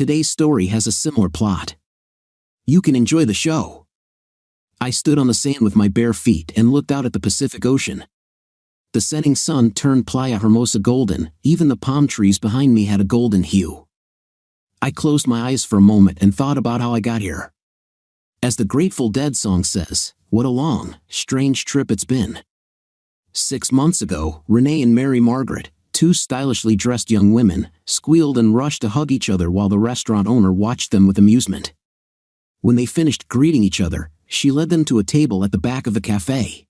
Today's story has a similar plot. You can enjoy the show. I stood on the sand with my bare feet and looked out at the Pacific Ocean. The setting sun turned Playa Hermosa golden, even the palm trees behind me had a golden hue. I closed my eyes for a moment and thought about how I got here. As the Grateful Dead song says, what a long, strange trip it's been. 6 months ago, Renee and Mary Margaret, two stylishly dressed young women, squealed and rushed to hug each other while the restaurant owner watched them with amusement. When they finished greeting each other, she led them to a table at the back of the cafe.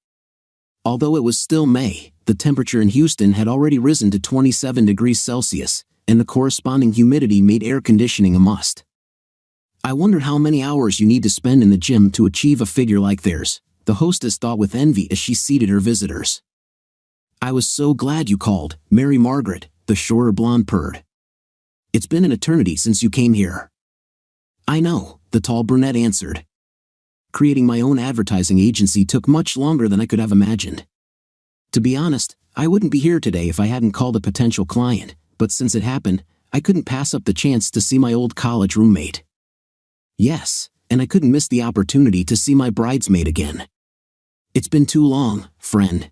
Although it was still May, the temperature in Houston had already risen to 27 degrees Celsius, and the corresponding humidity made air conditioning a must. I wondered how many hours you need to spend in the gym to achieve a figure like theirs, the hostess thought with envy as she seated her visitors. I was so glad you called, Mary Margaret, the shorter blonde purred. It's been an eternity since you came here. I know, the tall brunette answered. Creating my own advertising agency took much longer than I could have imagined. To be honest, I wouldn't be here today if I hadn't called a potential client, but since it happened, I couldn't pass up the chance to see my old college roommate. Yes, and I couldn't miss the opportunity to see my bridesmaid again. It's been too long, friend.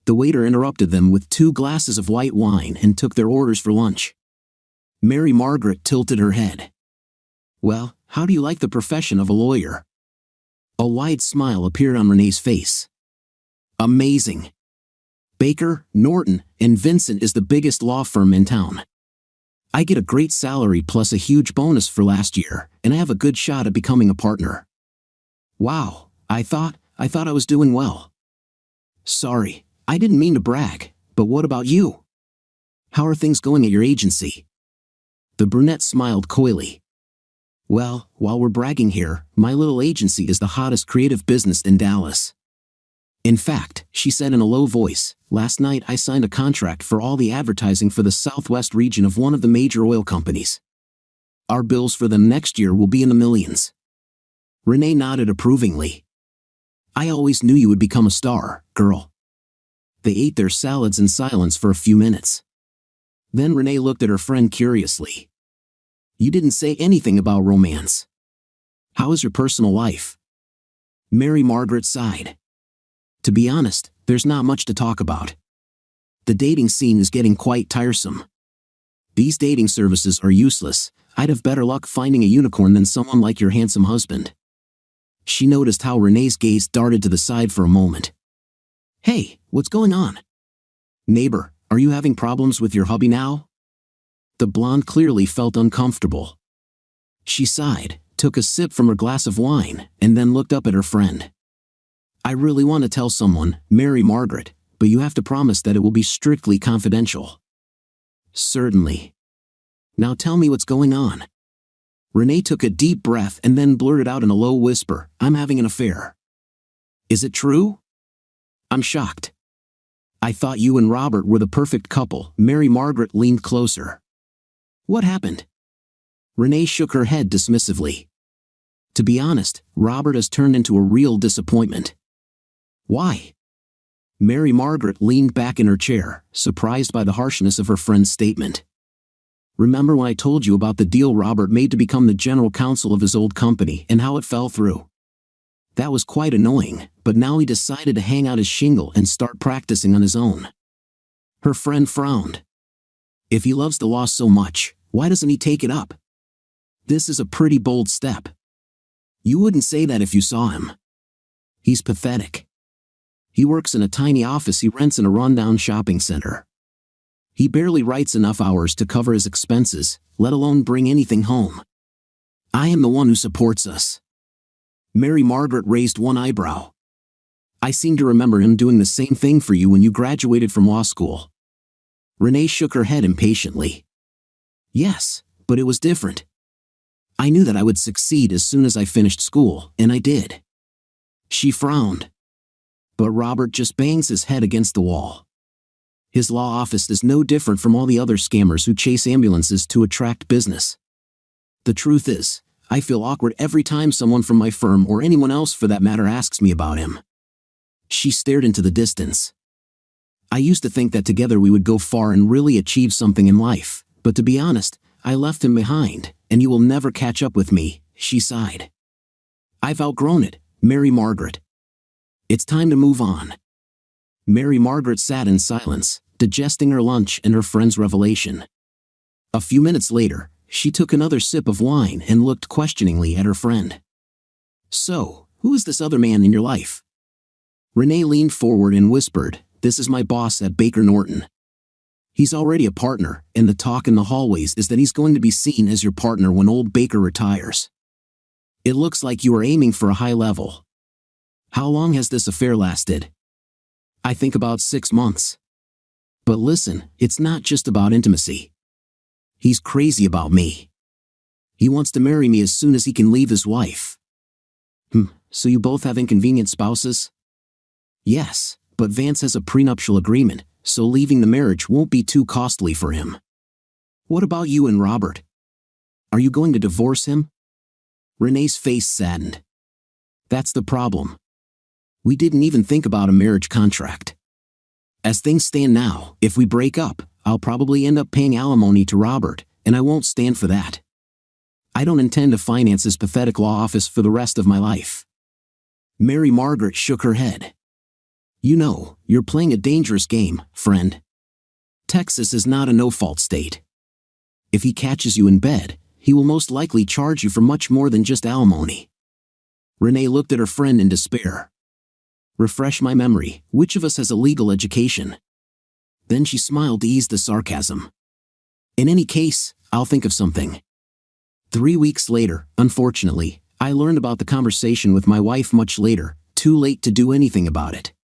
The waiter interrupted them with 2 glasses of white wine and took their orders for lunch. Mary Margaret tilted her head. Well, how do you like the profession of a lawyer? A wide smile appeared on Renee's face. Amazing. Baker, Norton, and Vincent is the biggest law firm in town. I get a great salary plus a huge bonus for last year, and I have a good shot at becoming a partner. Wow, I thought I was doing well. Sorry, I didn't mean to brag, but what about you? How are things going at your agency? The brunette smiled coyly. Well, while we're bragging here, my little agency is the hottest creative business in Dallas. In fact, she said in a low voice, last night I signed a contract for all the advertising for the southwest region of one of the major oil companies. Our bills for them next year will be in the millions. Renee nodded approvingly. I always knew you would become a star, girl. They ate their salads in silence for a few minutes. Then Renee looked at her friend curiously. You didn't say anything about romance. How is your personal life? Mary Margaret sighed. To be honest, there's not much to talk about. The dating scene is getting quite tiresome. These dating services are useless. I'd have better luck finding a unicorn than someone like your handsome husband. She noticed how Renee's gaze darted to the side for a moment. Hey, what's going on? Neighbor, are you having problems with your hubby now? The blonde clearly felt uncomfortable. She sighed, took a sip from her glass of wine, and then looked up at her friend. I really want to tell someone, Mary Margaret, but you have to promise that it will be strictly confidential. Certainly. Now tell me what's going on. Renee took a deep breath and then blurted out in a low whisper, I'm having an affair. Is it true? I'm shocked. I thought you and Robert were the perfect couple. Mary Margaret leaned closer. What happened? Renee shook her head dismissively. To be honest, Robert has turned into a real disappointment. Why? Mary Margaret leaned back in her chair, surprised by the harshness of her friend's statement. Remember when I told you about the deal Robert made to become the general counsel of his old company and how it fell through? That was quite annoying, but now he decided to hang out his shingle and start practicing on his own. Her friend frowned. If he loves the law so much, why doesn't he take it up? This is a pretty bold step. You wouldn't say that if you saw him. He's pathetic. He works in a tiny office he rents in a rundown shopping center. He barely writes enough hours to cover his expenses, let alone bring anything home. I am the one who supports us. Mary Margaret raised one eyebrow. I seem to remember him doing the same thing for you when you graduated from law school. Renee shook her head impatiently. Yes, but it was different. I knew that I would succeed as soon as I finished school, and I did. She frowned. But Robert just bangs his head against the wall. His law office is no different from all the other scammers who chase ambulances to attract business. The truth is, I feel awkward every time someone from my firm or anyone else for that matter asks me about him. She stared into the distance. I used to think that together we would go far and really achieve something in life, but to be honest, I left him behind, and you will never catch up with me," she sighed. "I've outgrown it, Mary Margaret. It's time to move on." Mary Margaret sat in silence, digesting her lunch and her friend's revelation. A few minutes later, she took another sip of wine and looked questioningly at her friend. "So, who is this other man in your life?" Renee leaned forward and whispered, "This is my boss at Baker Norton. He's already a partner, and the talk in the hallways is that he's going to be seen as your partner when old Baker retires. It looks like you are aiming for a high level. How long has this affair lasted?" "I think about 6 months. But listen, it's not just about intimacy. He's crazy about me. He wants to marry me as soon as he can leave his wife." So you both have inconvenient spouses?" "Yes, but Vance has a prenuptial agreement, so leaving the marriage won't be too costly for him." "What about you and Robert? Are you going to divorce him?" Renee's face saddened. "That's the problem. We didn't even think about a marriage contract. As things stand now, if we break up, I'll probably end up paying alimony to Robert, and I won't stand for that. I don't intend to finance his pathetic law office for the rest of my life." Mary Margaret shook her head. "You know, you're playing a dangerous game, friend. Texas is not a no-fault state. If he catches you in bed, he will most likely charge you for much more than just alimony." Renee looked at her friend in despair. "Refresh my memory, which of us has a legal education?" Then she smiled to ease the sarcasm. "In any case, I'll think of something." 3 weeks later, unfortunately, I learned about the conversation with my wife much later, too late to do anything about it.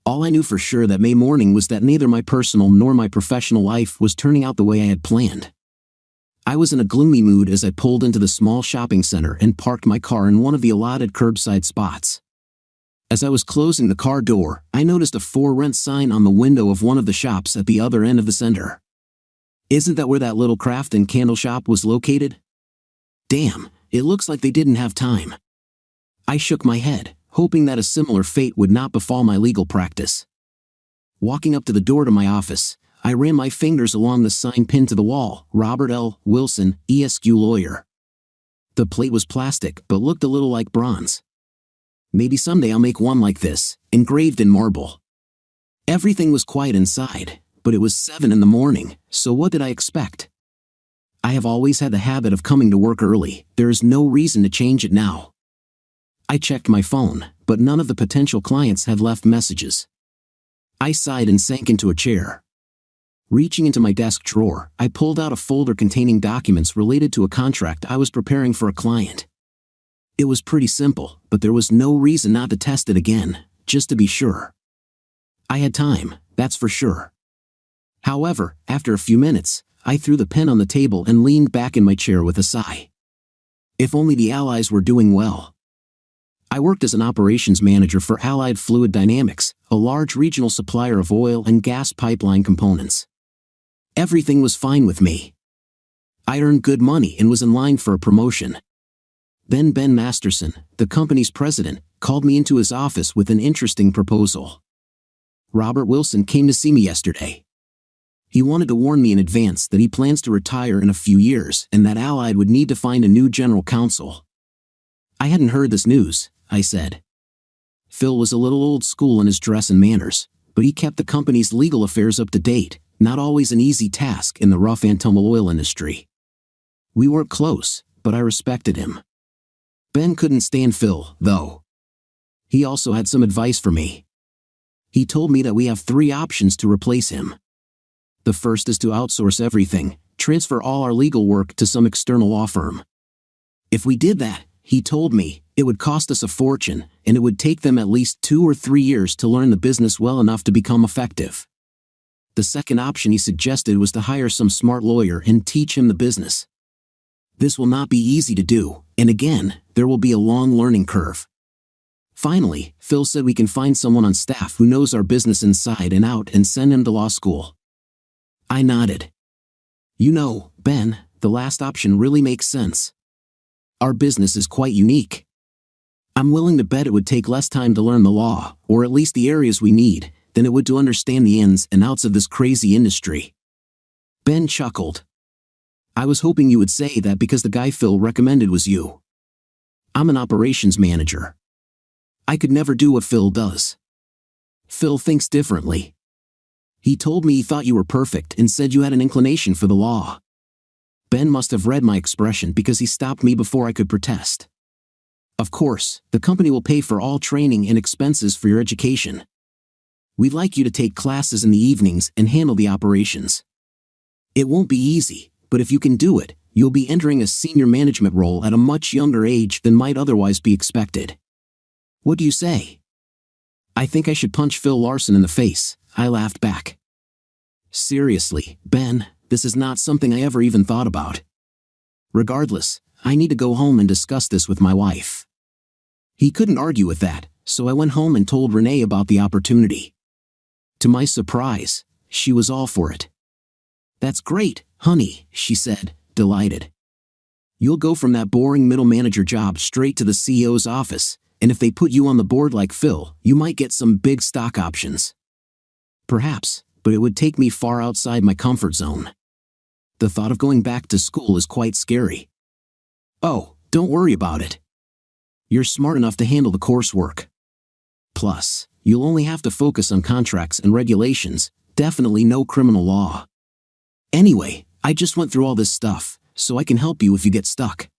All I knew for sure that May morning was that neither my personal nor my professional life was turning out the way I had planned. I was in a gloomy mood as I pulled into the small shopping center and parked my car in one of the allotted curbside spots. As I was closing the car door, I noticed a "for rent" sign on the window of one of the shops at the other end of the center. Isn't that where that little craft and candle shop was located? Damn, it looks like they didn't have time. I shook my head, hoping that a similar fate would not befall my legal practice. Walking up to the door to my office, I ran my fingers along the sign pinned to the wall, "Robert L. Wilson, ESQ lawyer." The plate was plastic but looked a little like bronze. Maybe someday I'll make one like this, engraved in marble. Everything was quiet inside, but it was 7 in the morning, so what did I expect? I have always had the habit of coming to work early. There is no reason to change it now. I checked my phone, but none of the potential clients had left messages. I sighed and sank into a chair. Reaching into my desk drawer, I pulled out a folder containing documents related to a contract I was preparing for a client. It was pretty simple, but there was no reason not to test it again, just to be sure. I had time, that's for sure. However, after a few minutes, I threw the pen on the table and leaned back in my chair with a sigh. If only the Allies were doing well. I worked as an operations manager for Allied Fluid Dynamics, a large regional supplier of oil and gas pipeline components. Everything was fine with me. I earned good money and was in line for a promotion. Then Ben Masterson, the company's president, called me into his office with an interesting proposal. "Robert Wilson came to see me yesterday. He wanted to warn me in advance that he plans to retire in a few years and that Allied would need to find a new general counsel." "I hadn't heard this news," I said. Phil was a little old school in his dress and manners, but he kept the company's legal affairs up to date, not always an easy task in the rough and tumble oil industry. We weren't close, but I respected him. Ben couldn't stand Phil, though. He also had some advice for me. He told me that we have 3 options to replace him. The first is to outsource everything, transfer all our legal work to some external law firm. If we did that, he told me, it would cost us a fortune, and it would take them at least 2 or 3 years to learn the business well enough to become effective. The second option he suggested was to hire some smart lawyer and teach him the business. This will not be easy to do, and again, there will be a long learning curve. Finally, Phil said we can find someone on staff who knows our business inside and out and send him to law school. I nodded. You know, Ben, the last option really makes sense. Our business is quite unique. I'm willing to bet it would take less time to learn the law, or at least the areas we need, than it would to understand the ins and outs of this crazy industry. Ben chuckled. I was hoping you would say that because the guy Phil recommended was you. I'm an operations manager. I could never do what Phil does. Phil thinks differently. He told me he thought you were perfect and said you had an inclination for the law. Ben must have read my expression because he stopped me before I could protest. Of course, the company will pay for all training and expenses for your education. We'd like you to take classes in the evenings and handle the operations. It won't be easy, but if you can do it, you'll be entering a senior management role at a much younger age than might otherwise be expected. What do you say? I think I should punch Phil Larson in the face, I laughed back. Seriously, Ben, this is not something I ever even thought about. Regardless, I need to go home and discuss this with my wife. He couldn't argue with that, so I went home and told Renee about the opportunity. To my surprise, she was all for it. That's great, honey, she said, delighted. You'll go from that boring middle manager job straight to the CEO's office, and if they put you on the board like Phil, you might get some big stock options. Perhaps, but it would take me far outside my comfort zone. The thought of going back to school is quite scary. Oh, don't worry about it. You're smart enough to handle the coursework. Plus, you'll only have to focus on contracts and regulations, definitely no criminal law. Anyway, I just went through all this stuff, so I can help you if you get stuck.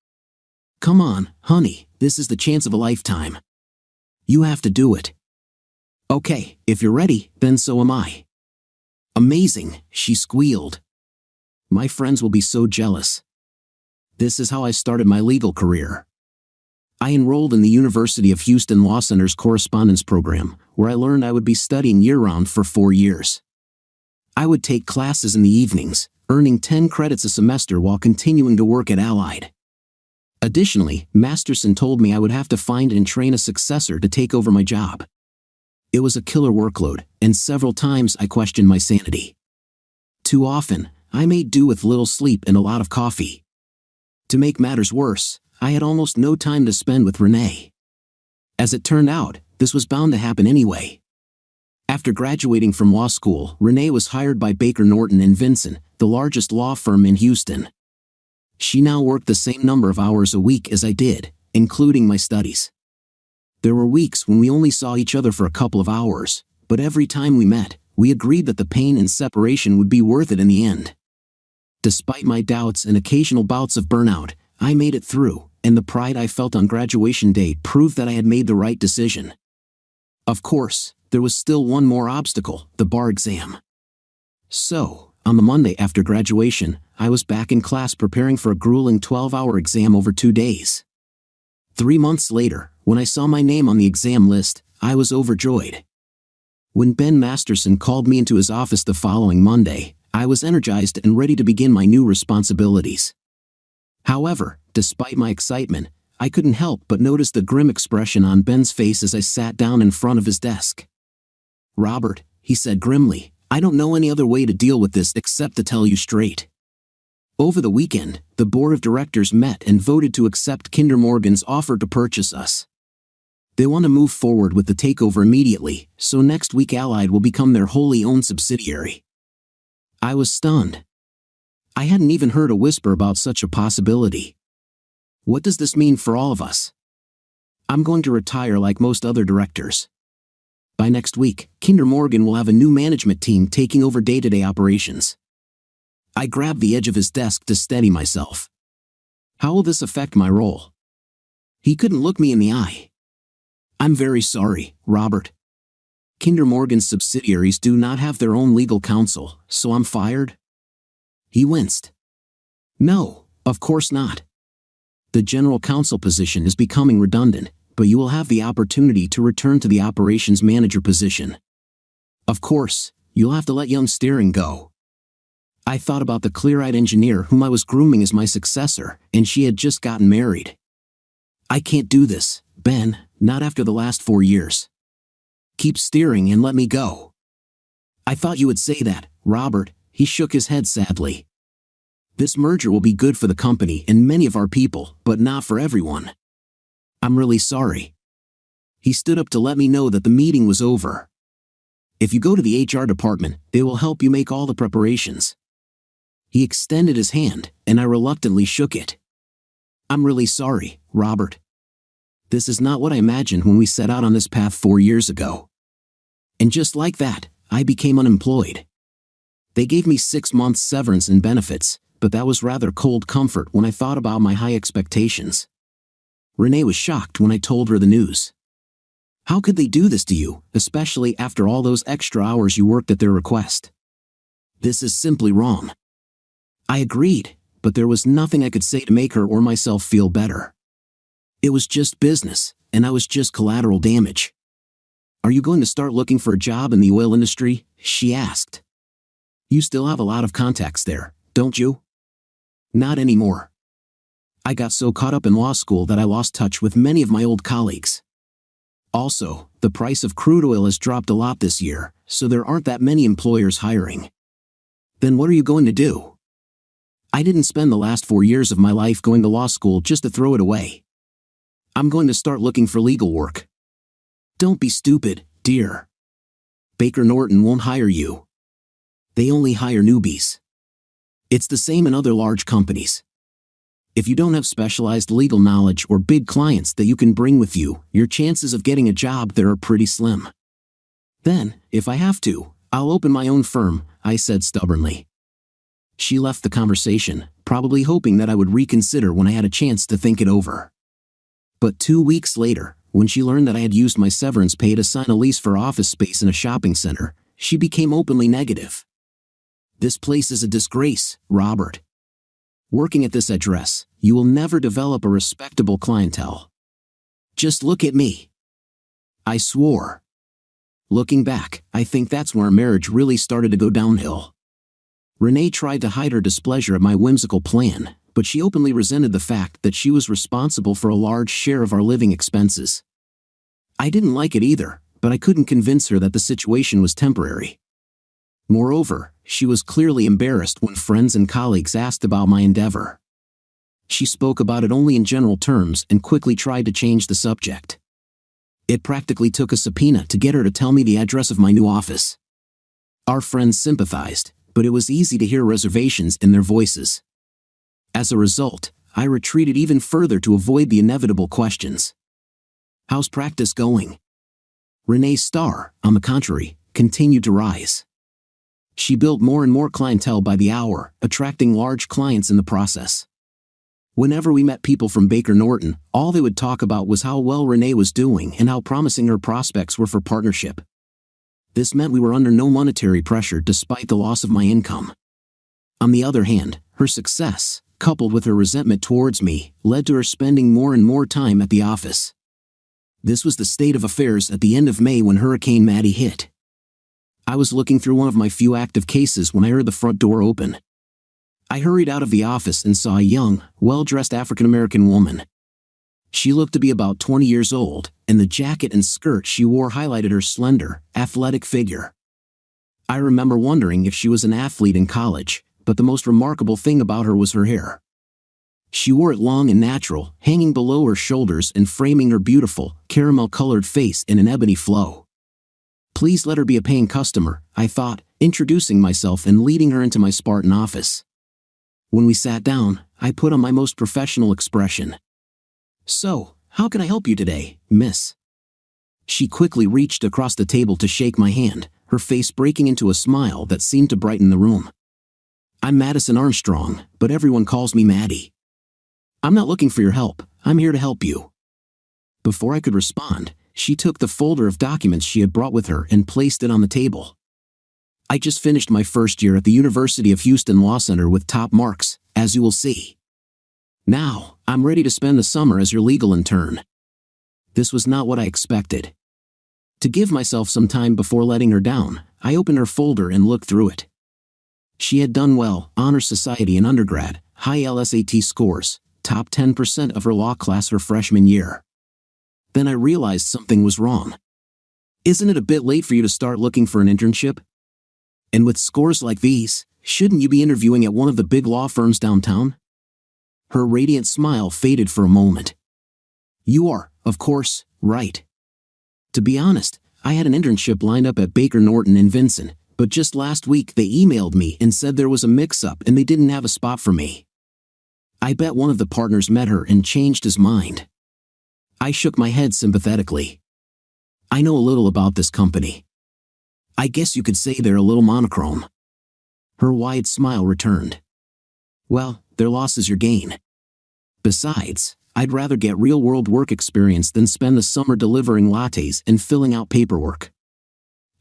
Come on, honey, this is the chance of a lifetime. You have to do it. Okay, if you're ready, then so am I. Amazing, she squealed. My friends will be so jealous. This is how I started my legal career. I enrolled in the University of Houston Law Center's correspondence program, where I learned I would be studying year-round for 4 years. I would take classes in the evenings, earning 10 credits a semester while continuing to work at Allied. Additionally, Masterson told me I would have to find and train a successor to take over my job. It was a killer workload, and several times I questioned my sanity. Too often, I made do with little sleep and a lot of coffee. To make matters worse, I had almost no time to spend with Renee. As it turned out, this was bound to happen anyway. After graduating from law school, Renee was hired by Baker Norton and Vinson, the largest law firm in Houston. She now worked the same number of hours a week as I did, including my studies. There were weeks when we only saw each other for a couple of hours, but every time we met, we agreed that the pain and separation would be worth it in the end. Despite my doubts and occasional bouts of burnout, I made it through, and the pride I felt on graduation day proved that I had made the right decision. Of course, there was still one more obstacle, the bar exam. So, on the Monday after graduation, I was back in class preparing for a grueling 12-hour exam over 2 days. 3 months later, when I saw my name on the exam list, I was overjoyed. When Ben Masterson called me into his office the following Monday, I was energized and ready to begin my new responsibilities. However, despite my excitement, I couldn't help but notice the grim expression on Ben's face as I sat down in front of his desk. "Robert," he said grimly, "I don't know any other way to deal with this except to tell you straight. Over the weekend, the board of directors met and voted to accept Kinder Morgan's offer to purchase us. They want to move forward with the takeover immediately, so next week Allied will become their wholly owned subsidiary." I was stunned. I hadn't even heard a whisper about such a possibility. What does this mean for all of us? I'm going to retire like most other directors. By next week, Kinder Morgan will have a new management team taking over day-to-day operations. I grabbed the edge of his desk to steady myself. How will this affect my role? He couldn't look me in the eye. "I'm very sorry, Robert. Kinder Morgan's subsidiaries do not have their own legal counsel, so I'm fired?" He winced. "No, of course not. The general counsel position is becoming redundant, but you will have the opportunity to return to the operations manager position. Of course, you'll have to let young Steering go." I thought about the clear-eyed engineer whom I was grooming as my successor, and she had just gotten married. "I can't do this, Ben, not after the last 4 years. Keep Steering and let me go." "I thought you would say that, Robert," he shook his head sadly. "This merger will be good for the company and many of our people, but not for everyone. I'm really sorry." He stood up to let me know that the meeting was over. "If you go to the HR department, they will help you make all the preparations." He extended his hand, and I reluctantly shook it. "I'm really sorry, Robert. This is not what I imagined when we set out on this path 4 years ago." And just like that, I became unemployed. They gave me 6 months severance and benefits, but that was rather cold comfort when I thought about my high expectations. Renee was shocked when I told her the news. "How could they do this to you, especially after all those extra hours you worked at their request? This is simply wrong." I agreed, but there was nothing I could say to make her or myself feel better. It was just business, and I was just collateral damage. "Are you going to start looking for a job in the oil industry?" she asked. "You still have a lot of contacts there, don't you?" "Not anymore. I got so caught up in law school that I lost touch with many of my old colleagues. Also, the price of crude oil has dropped a lot this year, so there aren't that many employers hiring." "Then what are you going to do?" "I didn't spend the last 4 years of my life going to law school just to throw it away. I'm going to start looking for legal work." "Don't be stupid, dear. Baker Norton won't hire you. They only hire newbies. It's the same in other large companies. If you don't have specialized legal knowledge or big clients that you can bring with you, your chances of getting a job there are pretty slim." "Then, if I have to, I'll open my own firm," I said stubbornly. She left the conversation, probably hoping that I would reconsider when I had a chance to think it over. But 2 weeks later, when she learned that I had used my severance pay to sign a lease for office space in a shopping center, she became openly negative. "This place is a disgrace, Robert. Working at this address, you will never develop a respectable clientele. Just look at me." I swore. Looking back, I think that's where our marriage really started to go downhill. Renee tried to hide her displeasure at my whimsical plan, but she openly resented the fact that she was responsible for a large share of our living expenses. I didn't like it either, but I couldn't convince her that the situation was temporary. Moreover, she was clearly embarrassed when friends and colleagues asked about my endeavor. She spoke about it only in general terms and quickly tried to change the subject. It practically took a subpoena to get her to tell me the address of my new office. Our friends sympathized, but it was easy to hear reservations in their voices. As a result, I retreated even further to avoid the inevitable questions. "How's practice going?" Renee's star, on the contrary, continued to rise. She built more and more clientele by the hour, attracting large clients in the process. Whenever we met people from Baker Norton, all they would talk about was how well Renee was doing and how promising her prospects were for partnership. This meant we were under no monetary pressure despite the loss of my income. On the other hand, her success, coupled with her resentment towards me, led to her spending more and more time at the office. This was the state of affairs at the end of May when Hurricane Maddie hit. I was looking through one of my few active cases when I heard the front door open. I hurried out of the office and saw a young, well-dressed African-American woman. She looked to be about 20 years old, and the jacket and skirt she wore highlighted her slender, athletic figure. I remember wondering if she was an athlete in college, but the most remarkable thing about her was her hair. She wore it long and natural, hanging below her shoulders and framing her beautiful, caramel-colored face in an ebony flow. Please let her be a paying customer, I thought, introducing myself and leading her into my Spartan office. When we sat down, I put on my most professional expression. "So, how can I help you today, miss?" She quickly reached across the table to shake my hand, her face breaking into a smile that seemed to brighten the room. "I'm Madison Armstrong, but everyone calls me Maddie. I'm not looking for your help, I'm here to help you." Before I could respond, she took the folder of documents she had brought with her and placed it on the table. "I just finished my first year at the University of Houston Law Center with top marks, as you will see. Now, I'm ready to spend the summer as your legal intern." This was not what I expected. To give myself some time before letting her down, I opened her folder and looked through it. She had done well, honor society in undergrad, high LSAT scores, top 10% of her law class her freshman year. Then I realized something was wrong. "Isn't it a bit late for you to start looking for an internship? And with scores like these, shouldn't you be interviewing at one of the big law firms downtown?" Her radiant smile faded for a moment. "You are, of course, right. To be honest, I had an internship lined up at Baker Norton in Vincent, But just last week they emailed me and said there was a mix-up and they didn't have a spot for me. I bet one of the partners met her and changed his mind. I shook my head sympathetically. I know a little about this company. I guess you could say they're a little monochrome. Her wide smile returned. Well, their loss is your gain. Besides, I'd rather get real-world work experience than spend the summer delivering lattes and filling out paperwork.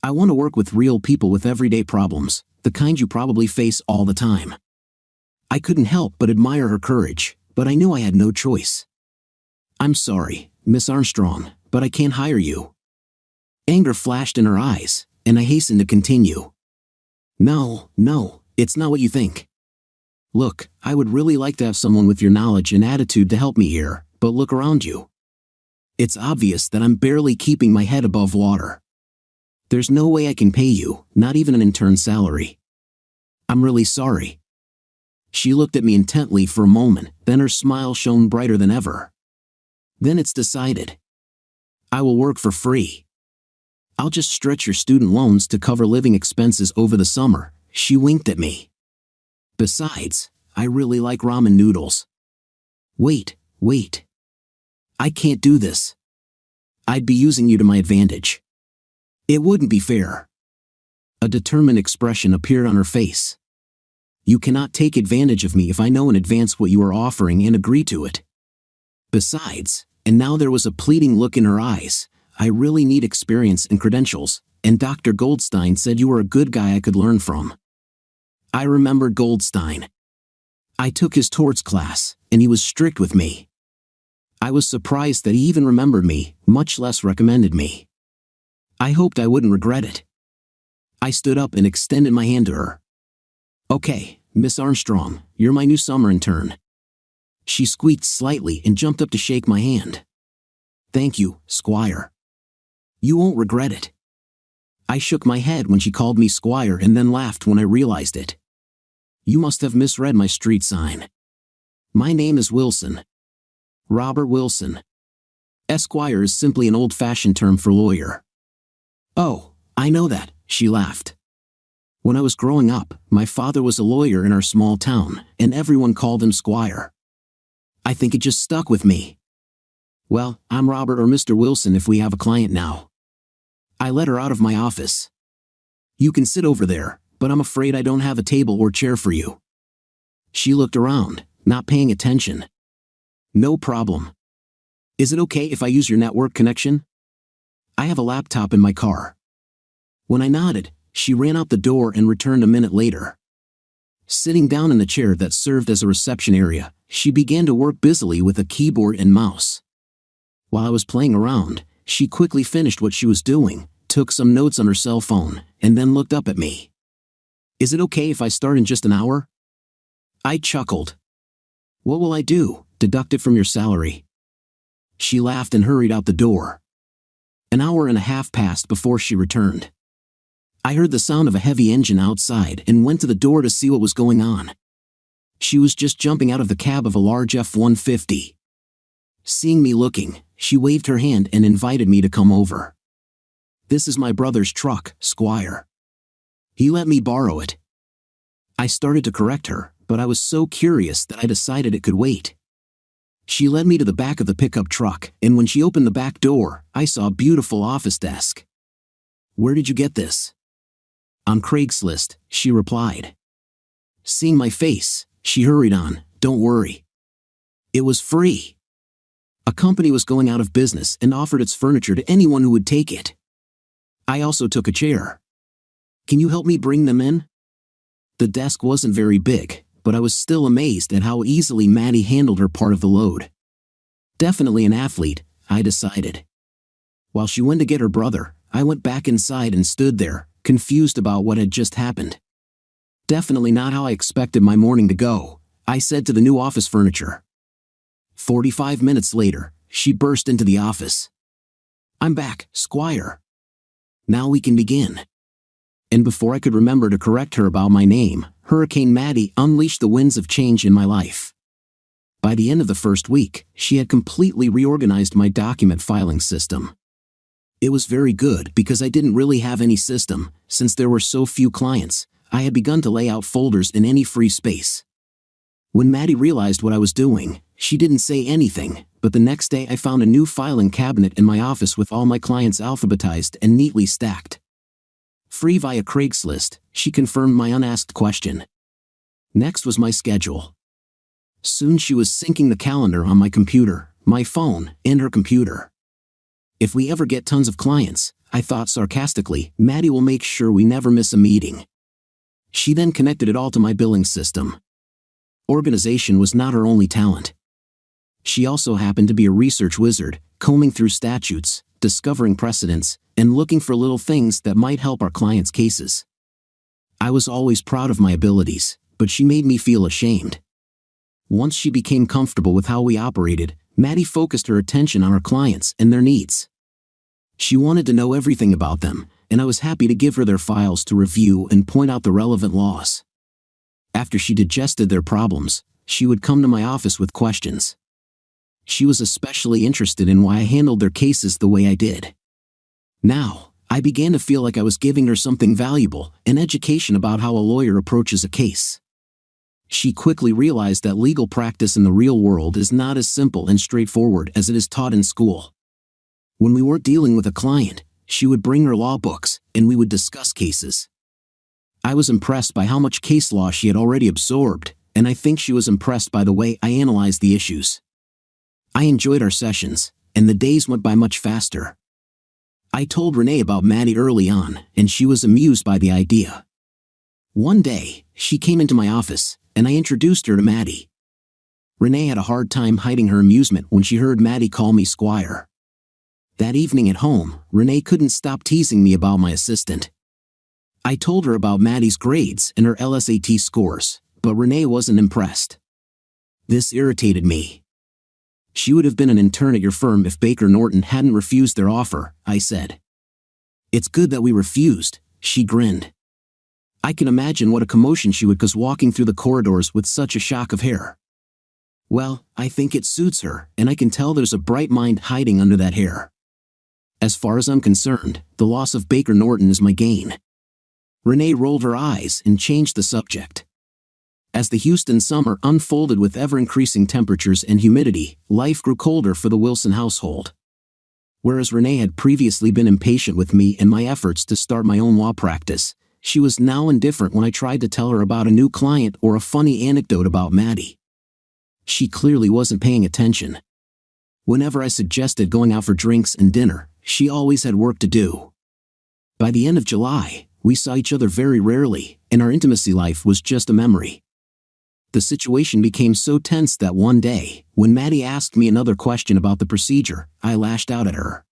I want to work with real people with everyday problems, the kind you probably face all the time. I couldn't help but admire her courage, but I knew I had no choice. I'm sorry, Miss Armstrong, but I can't hire you. Anger flashed in her eyes, and I hastened to continue. No, it's not what you think. Look, I would really like to have someone with your knowledge and attitude to help me here, but look around you. It's obvious that I'm barely keeping my head above water. There's no way I can pay you, not even an intern's salary. I'm really sorry. She looked at me intently for a moment, then her smile shone brighter than ever. Then it's decided. I will work for free. I'll just stretch your student loans to cover living expenses over the summer. She winked at me. Besides, I really like ramen noodles. Wait. I can't do this. I'd be using you to my advantage. It wouldn't be fair. A determined expression appeared on her face. You cannot take advantage of me if I know in advance what you are offering and agree to it. Besides, and now there was a pleading look in her eyes, I really need experience and credentials, and Dr. Goldstein said you were a good guy I could learn from. I remembered Goldstein. I took his torts class, and he was strict with me. I was surprised that he even remembered me, much less recommended me. I hoped I wouldn't regret it. I stood up and extended my hand to her. Okay, Miss Armstrong, you're my new summer intern. She squeaked slightly and jumped up to shake my hand. Thank you, Squire. You won't regret it. I shook my head when she called me Squire and then laughed when I realized it. You must have misread my street sign. My name is Wilson. Robert Wilson. Esquire is simply an old-fashioned term for lawyer. Oh, I know that, she laughed. When I was growing up, my father was a lawyer in our small town, and everyone called him Squire. I think it just stuck with me. Well, I'm Robert or Mr. Wilson if we have a client now. I let her out of my office. You can sit over there, but I'm afraid I don't have a table or chair for you. She looked around, not paying attention. No problem. Is it okay if I use your network connection? I have a laptop in my car. When I nodded, she ran out the door and returned a minute later. Sitting down in the chair that served as a reception area, she began to work busily with a keyboard and mouse. While I was playing around, she quickly finished what she was doing, took some notes on her cell phone, and then looked up at me. Is it okay if I start in just an hour? I chuckled. What will I do? Deduct it from your salary. She laughed and hurried out the door. An hour and a half passed before she returned. I heard the sound of a heavy engine outside and went to the door to see what was going on. She was just jumping out of the cab of a large F-150. Seeing me looking, she waved her hand and invited me to come over. This is my brother's truck, Squire. He let me borrow it. I started to correct her, but I was so curious that I decided it could wait. She led me to the back of the pickup truck, and when she opened the back door, I saw a beautiful office desk. Where did you get this? On Craigslist, she replied. Seeing my face, she hurried on, don't worry. It was free. A company was going out of business and offered its furniture to anyone who would take it. I also took a chair. Can you help me bring them in? The desk wasn't very big, but I was still amazed at how easily Maddie handled her part of the load. Definitely an athlete, I decided. While she went to get her brother, I went back inside and stood there, confused about what had just happened. Definitely not how I expected my morning to go, I said to the new office furniture. 45 minutes later, she burst into the office. I'm back, Squire. Now we can begin. And before I could remember to correct her about my name, Hurricane Maddie unleashed the winds of change in my life. By the end of the first week, she had completely reorganized my document filing system. It was very good because I didn't really have any system. Since there were so few clients, I had begun to lay out folders in any free space. When Maddie realized what I was doing, she didn't say anything, but the next day I found a new filing cabinet in my office with all my clients alphabetized and neatly stacked. Free via Craigslist, she confirmed my unasked question. Next was my schedule. Soon she was syncing the calendar on my computer, my phone, and her computer. If we ever get tons of clients, I thought sarcastically, Maddie will make sure we never miss a meeting. She then connected it all to my billing system. Organization was not her only talent. She also happened to be a research wizard, combing through statutes, discovering precedents, and looking for little things that might help our clients' cases. I was always proud of my abilities, but she made me feel ashamed. Once she became comfortable with how we operated, Maddie focused her attention on our clients and their needs. She wanted to know everything about them, and I was happy to give her their files to review and point out the relevant laws. After she digested their problems, she would come to my office with questions. She was especially interested in why I handled their cases the way I did. Now, I began to feel like I was giving her something valuable, an education about how a lawyer approaches a case. She quickly realized that legal practice in the real world is not as simple and straightforward as it is taught in school. When we weren't dealing with a client, she would bring her law books, and we would discuss cases. I was impressed by how much case law she had already absorbed, and I think she was impressed by the way I analyzed the issues. I enjoyed our sessions, and the days went by much faster. I told Renee about Maddie early on, and she was amused by the idea. One day, she came into my office, and I introduced her to Maddie. Renee had a hard time hiding her amusement when she heard Maddie call me Squire. That evening at home, Renee couldn't stop teasing me about my assistant. I told her about Maddie's grades and her LSAT scores, but Renee wasn't impressed. This irritated me. She would have been an intern at your firm if Baker Norton hadn't refused their offer, I said. It's good that we refused, she grinned. I can imagine what a commotion she would cause walking through the corridors with such a shock of hair. Well, I think it suits her, and I can tell there's a bright mind hiding under that hair. As far as I'm concerned, the loss of Baker Norton is my gain. Renee rolled her eyes and changed the subject. As the Houston summer unfolded with ever-increasing temperatures and humidity, life grew colder for the Wilson household. Whereas Renee had previously been impatient with me and my efforts to start my own law practice, she was now indifferent when I tried to tell her about a new client or a funny anecdote about Maddie. She clearly wasn't paying attention. Whenever I suggested going out for drinks and dinner, she always had work to do. By the end of July, we saw each other very rarely, and our intimacy life was just a memory. The situation became so tense that one day, when Maddie asked me another question about the procedure, I lashed out at her.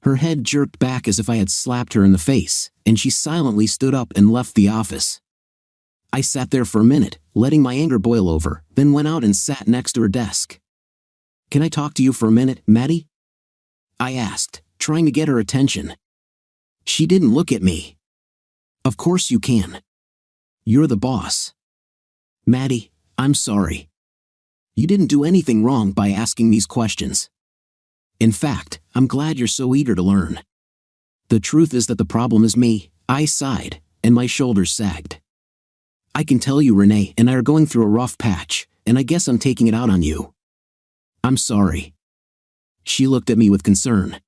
Her head jerked back as if I had slapped her in the face, and she silently stood up and left the office. I sat there for a minute, letting my anger boil over, then went out and sat next to her desk. "Can I talk to you for a minute, Maddie?" I asked, trying to get her attention. She didn't look at me. "Of course you can. You're the boss." "Maddie, I'm sorry. You didn't do anything wrong by asking these questions. In fact, I'm glad you're so eager to learn. The truth is that the problem is me," I sighed, and my shoulders sagged. "I can tell you Renee and I are going through a rough patch, and I guess I'm taking it out on you. I'm sorry." She looked at me with concern.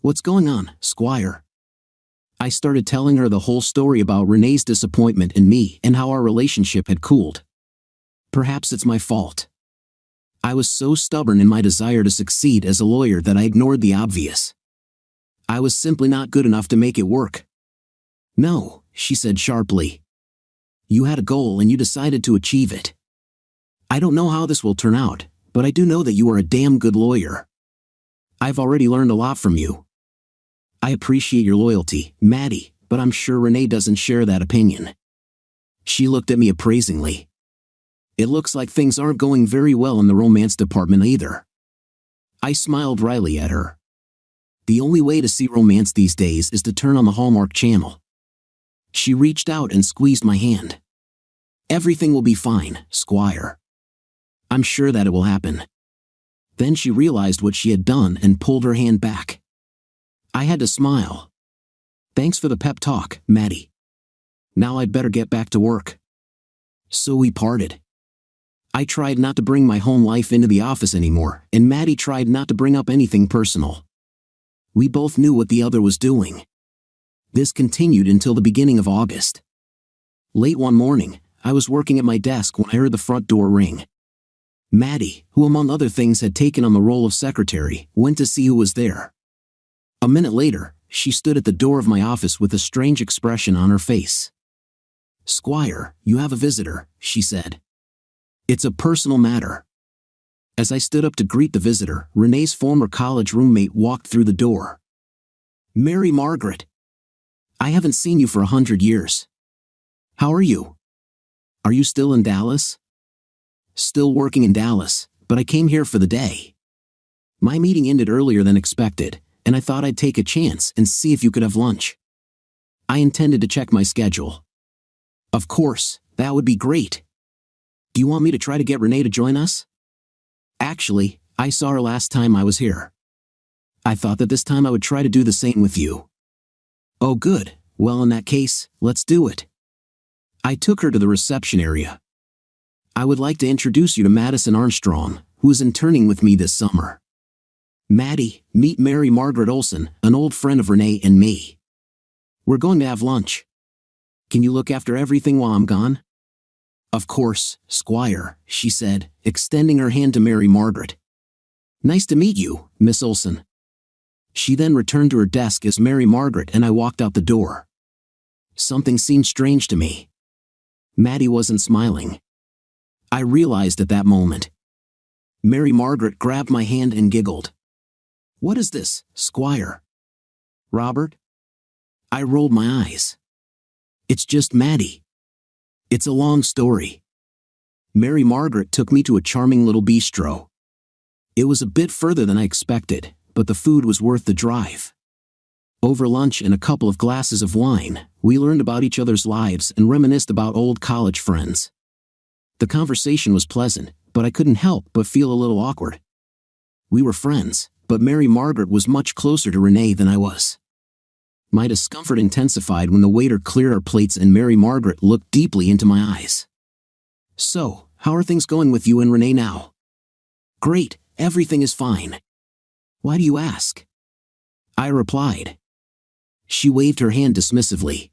"What's going on, Squire?" I started telling her the whole story about Renee's disappointment in me and how our relationship had cooled. Perhaps it's my fault. I was so stubborn in my desire to succeed as a lawyer that I ignored the obvious. I was simply not good enough to make it work. "No," she said sharply. "You had a goal and you decided to achieve it. I don't know how this will turn out, but I do know that you are a damn good lawyer. I've already learned a lot from you. I appreciate your loyalty, Maddie, but I'm sure Renee doesn't share that opinion." She looked at me appraisingly. "It looks like things aren't going very well in the romance department either." I smiled wryly at her. The only way to see romance these days is to turn on the Hallmark Channel. She reached out and squeezed my hand. "Everything will be fine, Squire. I'm sure that it will happen." Then she realized what she had done and pulled her hand back. I had to smile. Thanks for the pep talk, Maddie. Now I'd better get back to work. So we parted. I tried not to bring my home life into the office anymore, and Maddie tried not to bring up anything personal. We both knew what the other was doing. This continued until the beginning of August. Late one morning, I was working at my desk when I heard the front door ring. Maddie, who among other things had taken on the role of secretary, went to see who was there. A minute later, she stood at the door of my office with a strange expression on her face. "Squire, you have a visitor," she said. "It's a personal matter." As I stood up to greet the visitor, Renee's former college roommate walked through the door. "Mary Margaret. I haven't seen you for 100 years. How are you? Are you still in Dallas?" "Still working in Dallas, but I came here for the day. My meeting ended earlier than expected, and I thought I'd take a chance and see if you could have lunch. I intended to check my schedule." "Of course, that would be great. Do you want me to try to get Renee to join us?" "Actually, I saw her last time I was here. I thought that this time I would try to do the same with you." "Oh good, well in that case, let's do it." I took her to the reception area. "I would like to introduce you to Madison Armstrong, who is interning with me this summer. Maddie, meet Mary Margaret Olson, an old friend of Renee and me. We're going to have lunch. Can you look after everything while I'm gone?" "Of course, Squire," she said, extending her hand to Mary Margaret. "Nice to meet you, Miss Olson." She then returned to her desk as Mary Margaret and I walked out the door. Something seemed strange to me. Maddie wasn't smiling. I realized at that moment. Mary Margaret grabbed my hand and giggled. "What is this, Squire? Robert?" I rolled my eyes. "It's just Maddie. It's a long story." Mary Margaret took me to a charming little bistro. It was a bit further than I expected, but the food was worth the drive. Over lunch and a couple of glasses of wine, we learned about each other's lives and reminisced about old college friends. The conversation was pleasant, but I couldn't help but feel a little awkward. We were friends, but Mary Margaret was much closer to Renee than I was. My discomfort intensified when the waiter cleared our plates and Mary Margaret looked deeply into my eyes. "So, how are things going with you and Renee now?" "Great, everything is fine." "Why do you ask?" I replied. She waved her hand dismissively.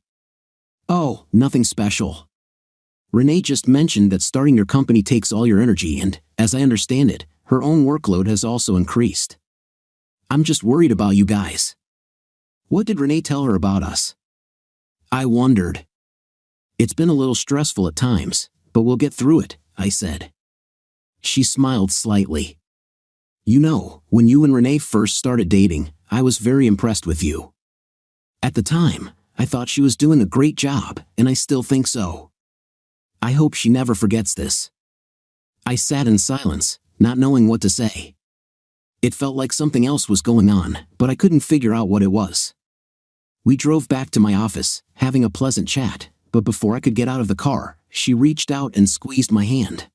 "Oh, nothing special. Renee just mentioned that starting your company takes all your energy and, as I understand it, her own workload has also increased. I'm just worried about you guys." "What did Renee tell her about us?" I wondered. "It's been a little stressful at times, but we'll get through it," I said. She smiled slightly. "You know, when you and Renee first started dating, I was very impressed with you. At the time, I thought she was doing a great job, and I still think so. I hope she never forgets this." I sat in silence, not knowing what to say. It felt like something else was going on, but I couldn't figure out what it was. We drove back to my office, having a pleasant chat, but before I could get out of the car, she reached out and squeezed my hand.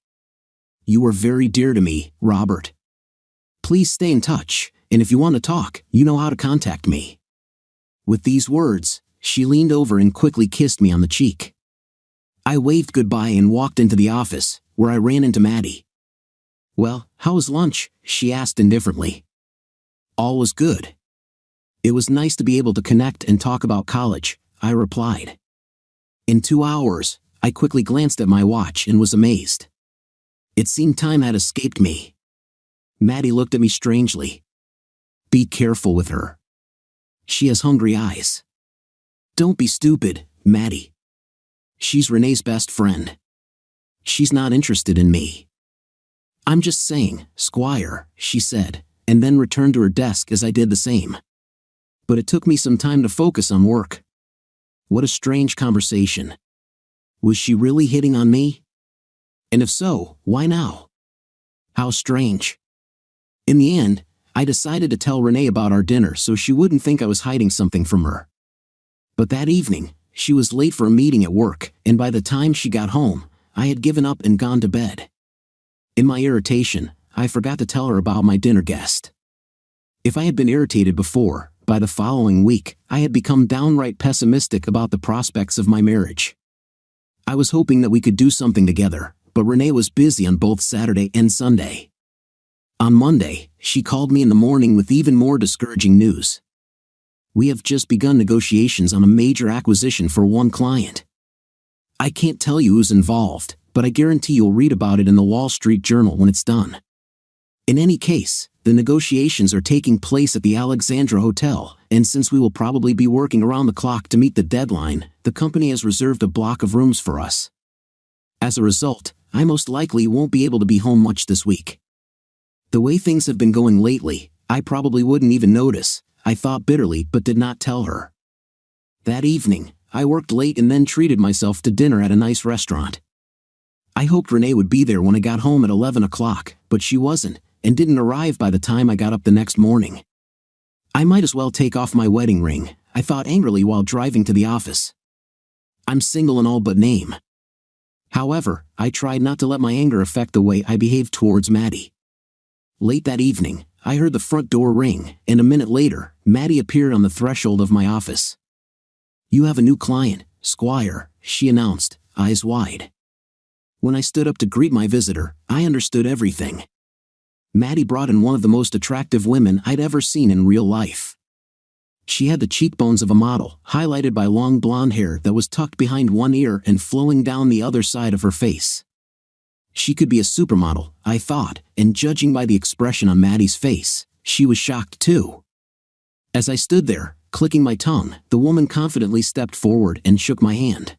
"You are very dear to me, Robert. Please stay in touch, and if you want to talk, you know how to contact me." With these words, she leaned over and quickly kissed me on the cheek. I waved goodbye and walked into the office, where I ran into Maddie. "Well, how was lunch?" she asked indifferently. "All was good. It was nice to be able to connect and talk about college," I replied. In 2 hours, I quickly glanced at my watch and was amazed. It seemed time had escaped me. Maddie looked at me strangely. "Be careful with her. She has hungry eyes." "Don't be stupid, Maddie. She's Renee's best friend. She's not interested in me." "I'm just saying, Squire," she said, and then returned to her desk as I did the same. But it took me some time to focus on work. What a strange conversation. Was she really hitting on me? And if so, why now? How strange. In the end, I decided to tell Renee about our dinner so she wouldn't think I was hiding something from her. But that evening, she was late for a meeting at work, and by the time she got home, I had given up and gone to bed. In my irritation, I forgot to tell her about my dinner guest. If I had been irritated before, by the following week, I had become downright pessimistic about the prospects of my marriage. I was hoping that we could do something together, but Renee was busy on both Saturday and Sunday. On Monday, she called me in the morning with even more discouraging news. We have just begun negotiations on a major acquisition for one client. I can't tell you who's involved, but I guarantee you'll read about it in the Wall Street Journal when it's done. In any case, the negotiations are taking place at the Alexandra Hotel, and since we will probably be working around the clock to meet the deadline, the company has reserved a block of rooms for us. As a result, I most likely won't be able to be home much this week. The way things have been going lately, I probably wouldn't even notice, I thought bitterly but did not tell her. That evening, I worked late and then treated myself to dinner at a nice restaurant. I hoped Renee would be there when I got home at 11 o'clock, but she wasn't, and didn't arrive by the time I got up the next morning. I might as well take off my wedding ring, I thought angrily while driving to the office. I'm single in all but name. However, I tried not to let my anger affect the way I behaved towards Maddie. Late that evening, I heard the front door ring, and a minute later, Maddie appeared on the threshold of my office. "You have a new client, Squire," she announced, eyes wide. When I stood up to greet my visitor, I understood everything. Maddie brought in one of the most attractive women I'd ever seen in real life. She had the cheekbones of a model, highlighted by long blonde hair that was tucked behind one ear and flowing down the other side of her face. She could be a supermodel, I thought, and judging by the expression on Maddie's face, she was shocked too. As I stood there, clicking my tongue, the woman confidently stepped forward and shook my hand.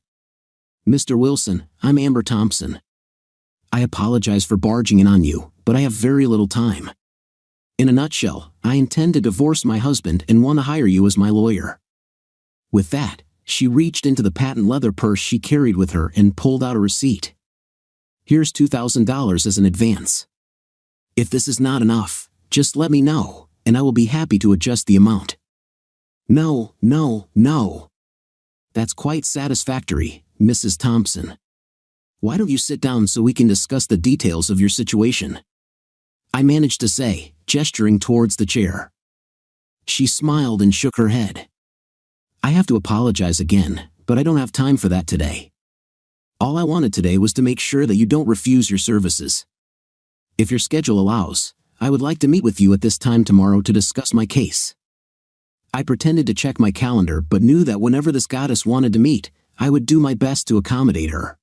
"Mr. Wilson, I'm Amber Thompson. I apologize for barging in on you, but I have very little time. In a nutshell, I intend to divorce my husband and want to hire you as my lawyer." With that, she reached into the patent leather purse she carried with her and pulled out a receipt. "Here's $2,000 as an advance. If this is not enough, just let me know, and I will be happy to adjust the amount." No. "That's quite satisfactory, Mrs. Thompson. Why don't you sit down so we can discuss the details of your situation?" I managed to say, gesturing towards the chair. She smiled and shook her head. "I have to apologize again, but I don't have time for that today. All I wanted today was to make sure that you don't refuse your services. If your schedule allows, I would like to meet with you at this time tomorrow to discuss my case." I pretended to check my calendar but knew that whenever this goddess wanted to meet, I would do my best to accommodate her.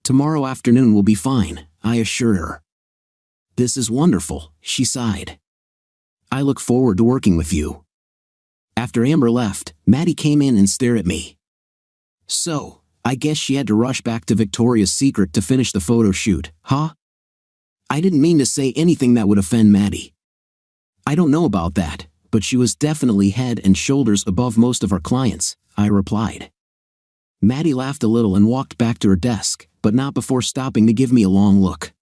"Tomorrow afternoon will be fine," I assured her. "This is wonderful," she sighed. "I look forward to working with you." After Amber left, Maddie came in and stared at me. "So, I guess she had to rush back to Victoria's Secret to finish the photo shoot, huh?" I didn't mean to say anything that would offend Maddie. "I don't know about that, but she was definitely head and shoulders above most of our clients," I replied. Maddie laughed a little and walked back to her desk, but not before stopping to give me a long look.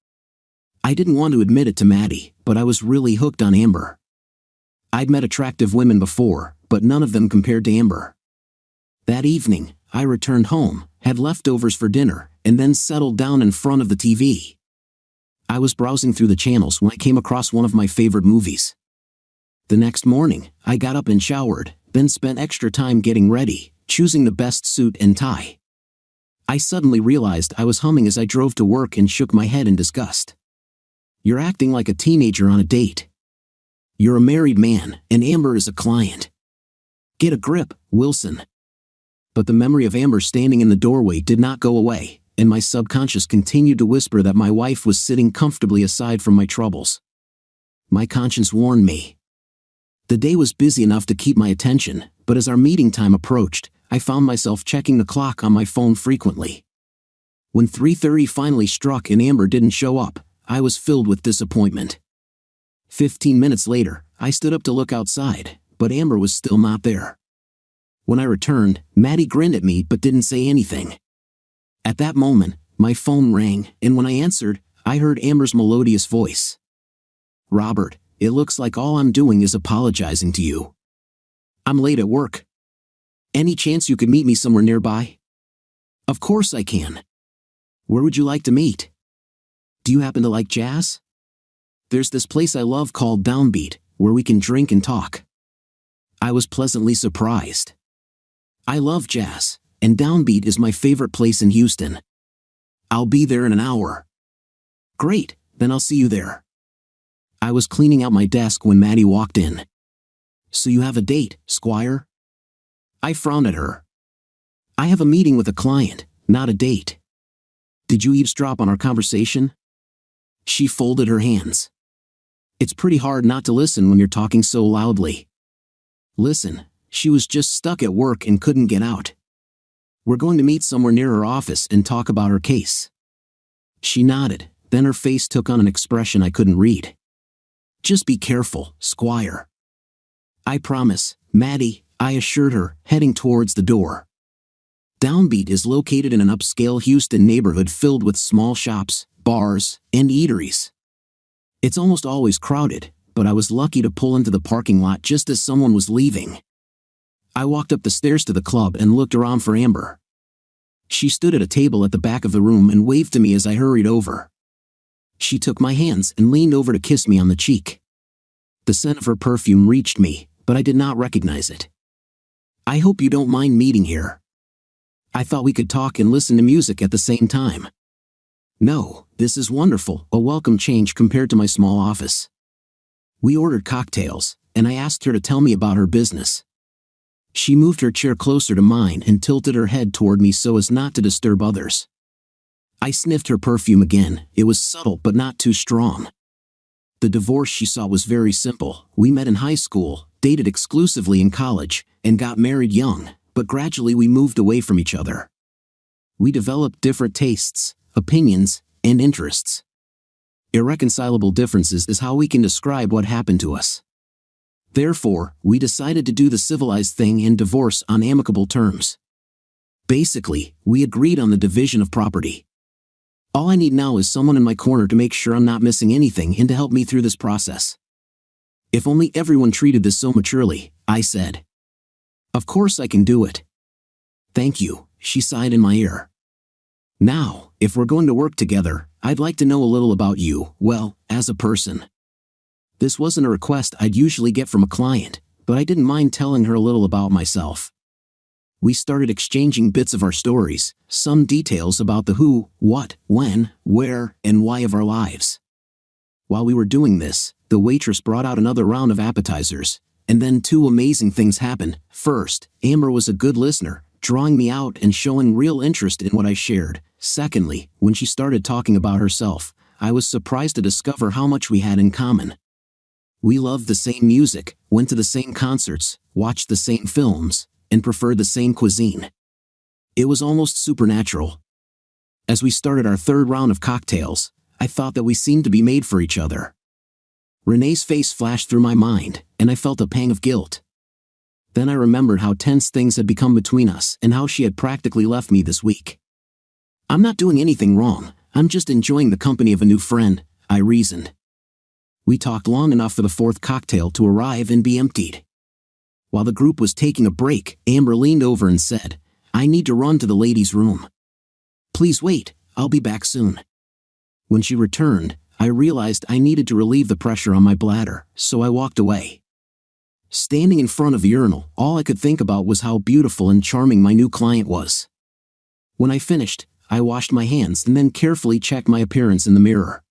I didn't want to admit it to Maddie, but I was really hooked on Amber. I'd met attractive women before, but none of them compared to Amber. That evening, I returned home, had leftovers for dinner, and then settled down in front of the TV. I was browsing through the channels when I came across one of my favorite movies. The next morning, I got up and showered, then spent extra time getting ready, choosing the best suit and tie. I suddenly realized I was humming as I drove to work and shook my head in disgust. "You're acting like a teenager on a date. You're a married man, and Amber is a client. Get a grip, Wilson." But the memory of Amber standing in the doorway did not go away, and my subconscious continued to whisper that my wife was sitting comfortably aside from my troubles. My conscience warned me. The day was busy enough to keep my attention, but as our meeting time approached, I found myself checking the clock on my phone frequently. When 3:30 finally struck and Amber didn't show up, I was filled with disappointment. 15 minutes later, I stood up to look outside, but Amber was still not there. When I returned, Maddie grinned at me but didn't say anything. At that moment, my phone rang, and when I answered, I heard Amber's melodious voice. "Robert, it looks like all I'm doing is apologizing to you. I'm late at work. Any chance you could meet me somewhere nearby?" "Of course I can. Where would you like to meet? Do you happen to like jazz? There's this place I love called Downbeat, where we can drink and talk." I was pleasantly surprised. I love jazz, and Downbeat is my favorite place in Houston. I'll be there in an hour. Great, then I'll see you there. I was cleaning out my desk when Maddie walked in. So you have a date, Squire? I frowned at her. I have a meeting with a client, not a date. Did you eavesdrop on our conversation? She folded her hands. It's pretty hard not to listen when you're talking so loudly. Listen, she was just stuck at work and couldn't get out. We're going to meet somewhere near her office and talk about her case. She nodded, then her face took on an expression I couldn't read. Just be careful, Squire. I promise, Maddie, I assured her, heading towards the door. Downbeat is located in an upscale Houston neighborhood filled with small shops, bars, and eateries. It's almost always crowded, but I was lucky to pull into the parking lot just as someone was leaving. I walked up the stairs to the club and looked around for Amber. She stood at a table at the back of the room and waved to me as I hurried over. She took my hands and leaned over to kiss me on the cheek. The scent of her perfume reached me, but I did not recognize it. I hope you don't mind meeting here. I thought we could talk and listen to music at the same time. No, this is wonderful, a welcome change compared to my small office. We ordered cocktails, and I asked her to tell me about her business. She moved her chair closer to mine and tilted her head toward me so as not to disturb others. I sniffed her perfume again. It was subtle but not too strong. The divorce she sought was very simple. We met in high school, dated exclusively in college, and got married young, but gradually we moved away from each other. We developed different tastes, opinions, and interests. Irreconcilable differences is how we can describe what happened to us. Therefore, we decided to do the civilized thing and divorce on amicable terms. Basically, we agreed on the division of property. All I need now is someone in my corner to make sure I'm not missing anything and to help me through this process. If only everyone treated this so maturely, I said. Of course I can do it. Thank you, she sighed in my ear. Now, if we're going to work together, I'd like to know a little about you, well, as a person. This wasn't a request I'd usually get from a client, but I didn't mind telling her a little about myself. We started exchanging bits of our stories, some details about the who, what, when, where, and why of our lives. While we were doing this, the waitress brought out another round of appetizers, and then two amazing things happened. First, Amber was a good listener, drawing me out and showing real interest in what I shared. Secondly, when she started talking about herself, I was surprised to discover how much we had in common. We loved the same music, went to the same concerts, watched the same films, and preferred the same cuisine. It was almost supernatural. As we started our third round of cocktails, I thought that we seemed to be made for each other. Renee's face flashed through my mind, and I felt a pang of guilt. Then I remembered how tense things had become between us and how she had practically left me this week. I'm not doing anything wrong, I'm just enjoying the company of a new friend, I reasoned. We talked long enough for the fourth cocktail to arrive and be emptied. While the group was taking a break, Amber leaned over and said, I need to run to the ladies' room. Please wait, I'll be back soon. When she returned, I realized I needed to relieve the pressure on my bladder, so I walked away. Standing in front of the urinal, all I could think about was how beautiful and charming my new client was. When I finished, I washed my hands and then carefully checked my appearance in the mirror.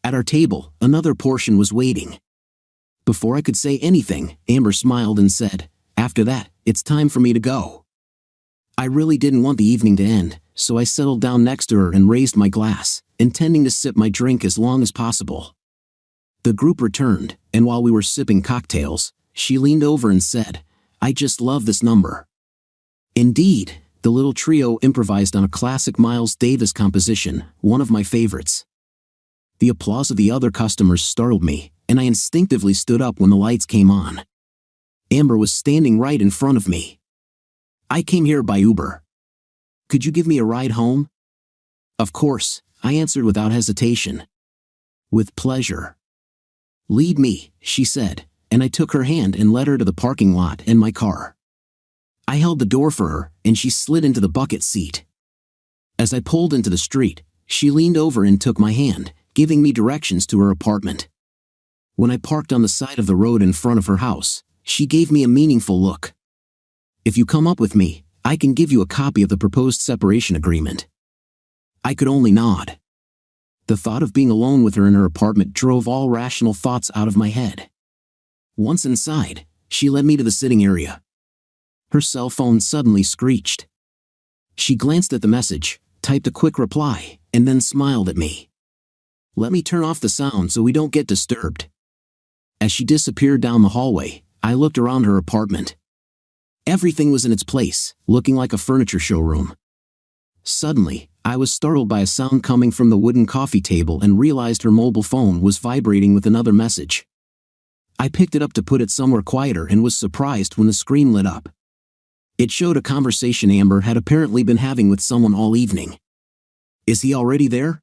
At our table, another portion was waiting. Before I could say anything, Amber smiled and said, After that, it's time for me to go. I really didn't want the evening to end, so I settled down next to her and raised my glass, intending to sip my drink as long as possible. The group returned, and while we were sipping cocktails, she leaned over and said, I just love this number. Indeed, the little trio improvised on a classic Miles Davis composition, one of my favorites. The applause of the other customers startled me, and I instinctively stood up when the lights came on. Amber was standing right in front of me. I came here by Uber. Could you give me a ride home? Of course, I answered without hesitation. With pleasure. Lead me, she said, and I took her hand and led her to the parking lot and my car. I held the door for her, and she slid into the bucket seat. As I pulled into the street, she leaned over and took my hand, giving me directions to her apartment. When I parked on the side of the road in front of her house, she gave me a meaningful look. "If you come up with me, I can give you a copy of the proposed separation agreement." I could only nod. The thought of being alone with her in her apartment drove all rational thoughts out of my head. Once inside, she led me to the sitting area. Her cell phone suddenly screeched. She glanced at the message, typed a quick reply, and then smiled at me. "Let me turn off the sound so we don't get disturbed." As she disappeared down the hallway, I looked around her apartment. Everything was in its place, looking like a furniture showroom. Suddenly, I was startled by a sound coming from the wooden coffee table and realized her mobile phone was vibrating with another message. I picked it up to put it somewhere quieter and was surprised when the screen lit up. It showed a conversation Amber had apparently been having with someone all evening. "Is he already there?"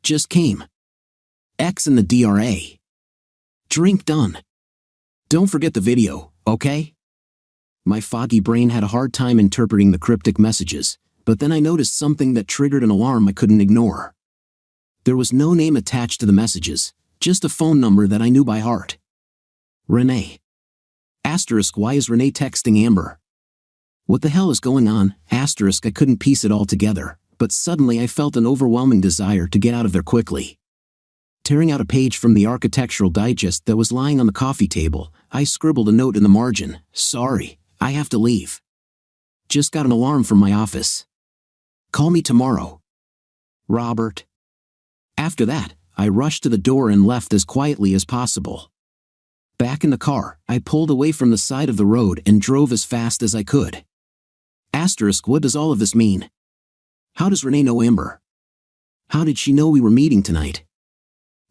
"Just came. X in the DRA. Drink done. Don't forget the video, okay?" My foggy brain had a hard time interpreting the cryptic messages, but then I noticed something that triggered an alarm I couldn't ignore. There was no name attached to the messages, just a phone number that I knew by heart. Renee. Asterisk, why is Renee texting Amber? What the hell is going on? Asterisk, I couldn't piece it all together, but suddenly I felt an overwhelming desire to get out of there quickly. Tearing out a page from the Architectural Digest that was lying on the coffee table, I scribbled a note in the margin. "Sorry, I have to leave. Just got an alarm from my office. Call me tomorrow. Robert." After that, I rushed to the door and left as quietly as possible. Back in the car, I pulled away from the side of the road and drove as fast as I could. Asterisk, what does all of this mean? How does Renee know Amber? How did she know we were meeting tonight?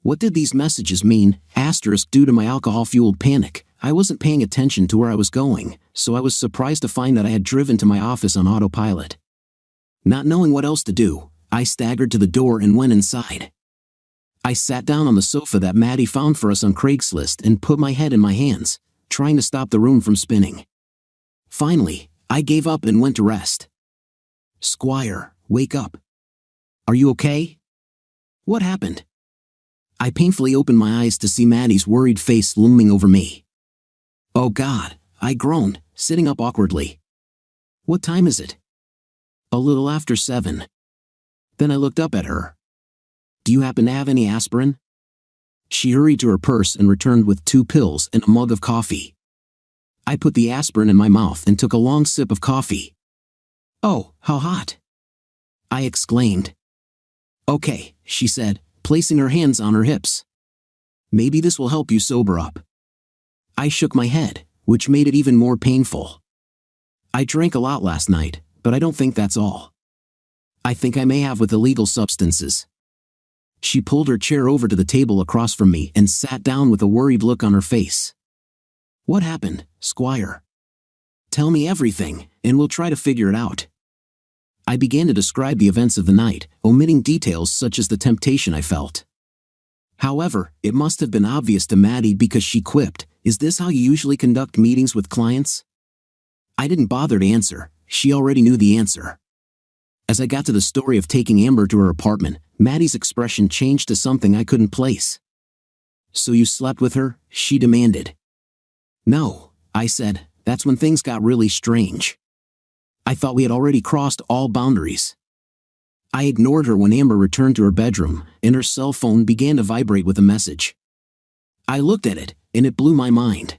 What did these messages mean? Asterisk, due to my alcohol-fueled panic, I wasn't paying attention to where I was going, so I was surprised to find that I had driven to my office on autopilot. Not knowing what else to do, I staggered to the door and went inside. I sat down on the sofa that Maddie found for us on Craigslist and put my head in my hands, trying to stop the room from spinning. Finally, I gave up and went to rest. "Squire, wake up. Are you okay? What happened?" I painfully opened my eyes to see Maddie's worried face looming over me. "Oh God," I groaned, sitting up awkwardly. "What time is it?" "A little after 7. Then I looked up at her. "Do you happen to have any aspirin?" She hurried to her purse and returned with 2 pills and a mug of coffee. I put the aspirin in my mouth and took a long sip of coffee. "Oh, how hot!" I exclaimed. "Okay," she said, placing her hands on her hips. "Maybe this will help you sober up." I shook my head, which made it even more painful. "I drank a lot last night, but I don't think that's all. I think I may have with illegal substances." She pulled her chair over to the table across from me and sat down with a worried look on her face. "What happened, Squire? Tell me everything, and we'll try to figure it out." I began to describe the events of the night, omitting details such as the temptation I felt. However, it must have been obvious to Maddie because she quipped, "Is this how you usually conduct meetings with clients?" I didn't bother to answer, she already knew the answer. As I got to the story of taking Amber to her apartment, Maddie's expression changed to something I couldn't place. "So you slept with her?" she demanded. "No," I said, "that's when things got really strange. I thought we had already crossed all boundaries." I ignored her when Amber returned to her bedroom, and her cell phone began to vibrate with a message. I looked at it, and it blew my mind.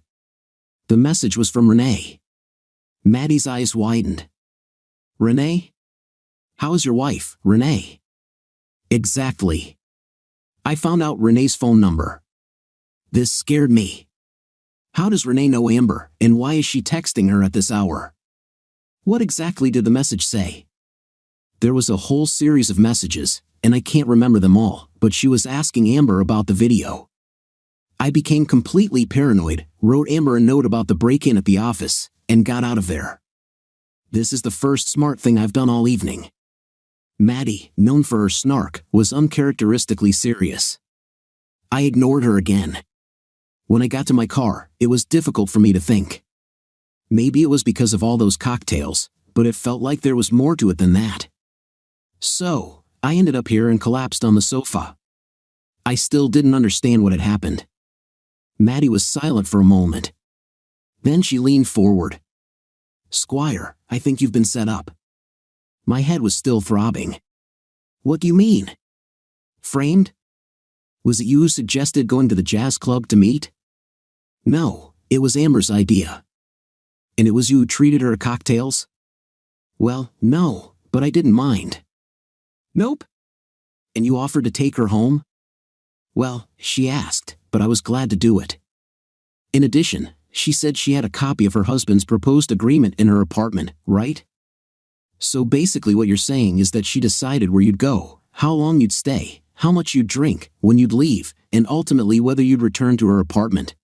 The message was from Renee. Maddie's eyes widened. "Renee? How is your wife, Renee?" "Exactly." I found out Renee's phone number. This scared me. How does Renee know Amber, and why is she texting her at this hour? What exactly did the message say? There was a whole series of messages, and I can't remember them all, but she was asking Amber about the video. I became completely paranoid, wrote Amber a note about the break-in at the office, and got out of there. This is the first smart thing I've done all evening. Maddie, known for her snark, was uncharacteristically serious. I ignored her again. When I got to my car, it was difficult for me to think. Maybe it was because of all those cocktails, but it felt like there was more to it than that. So, I ended up here and collapsed on the sofa. I still didn't understand what had happened. Maddie was silent for a moment. Then she leaned forward. "Squire, I think you've been set up." My head was still throbbing. "What do you mean? Framed? Was it you who suggested going to the jazz club to meet?" "No, it was Amber's idea." "And it was you who treated her to cocktails?" "Well, no, but I didn't mind." "Nope." "And you offered to take her home?" "Well, she asked, but I was glad to do it. In addition, she said she had a copy of her husband's proposed agreement in her apartment, right? So basically what you're saying is that she decided where you'd go, how long you'd stay, how much you'd drink, when you'd leave, and ultimately whether you'd return to her apartment."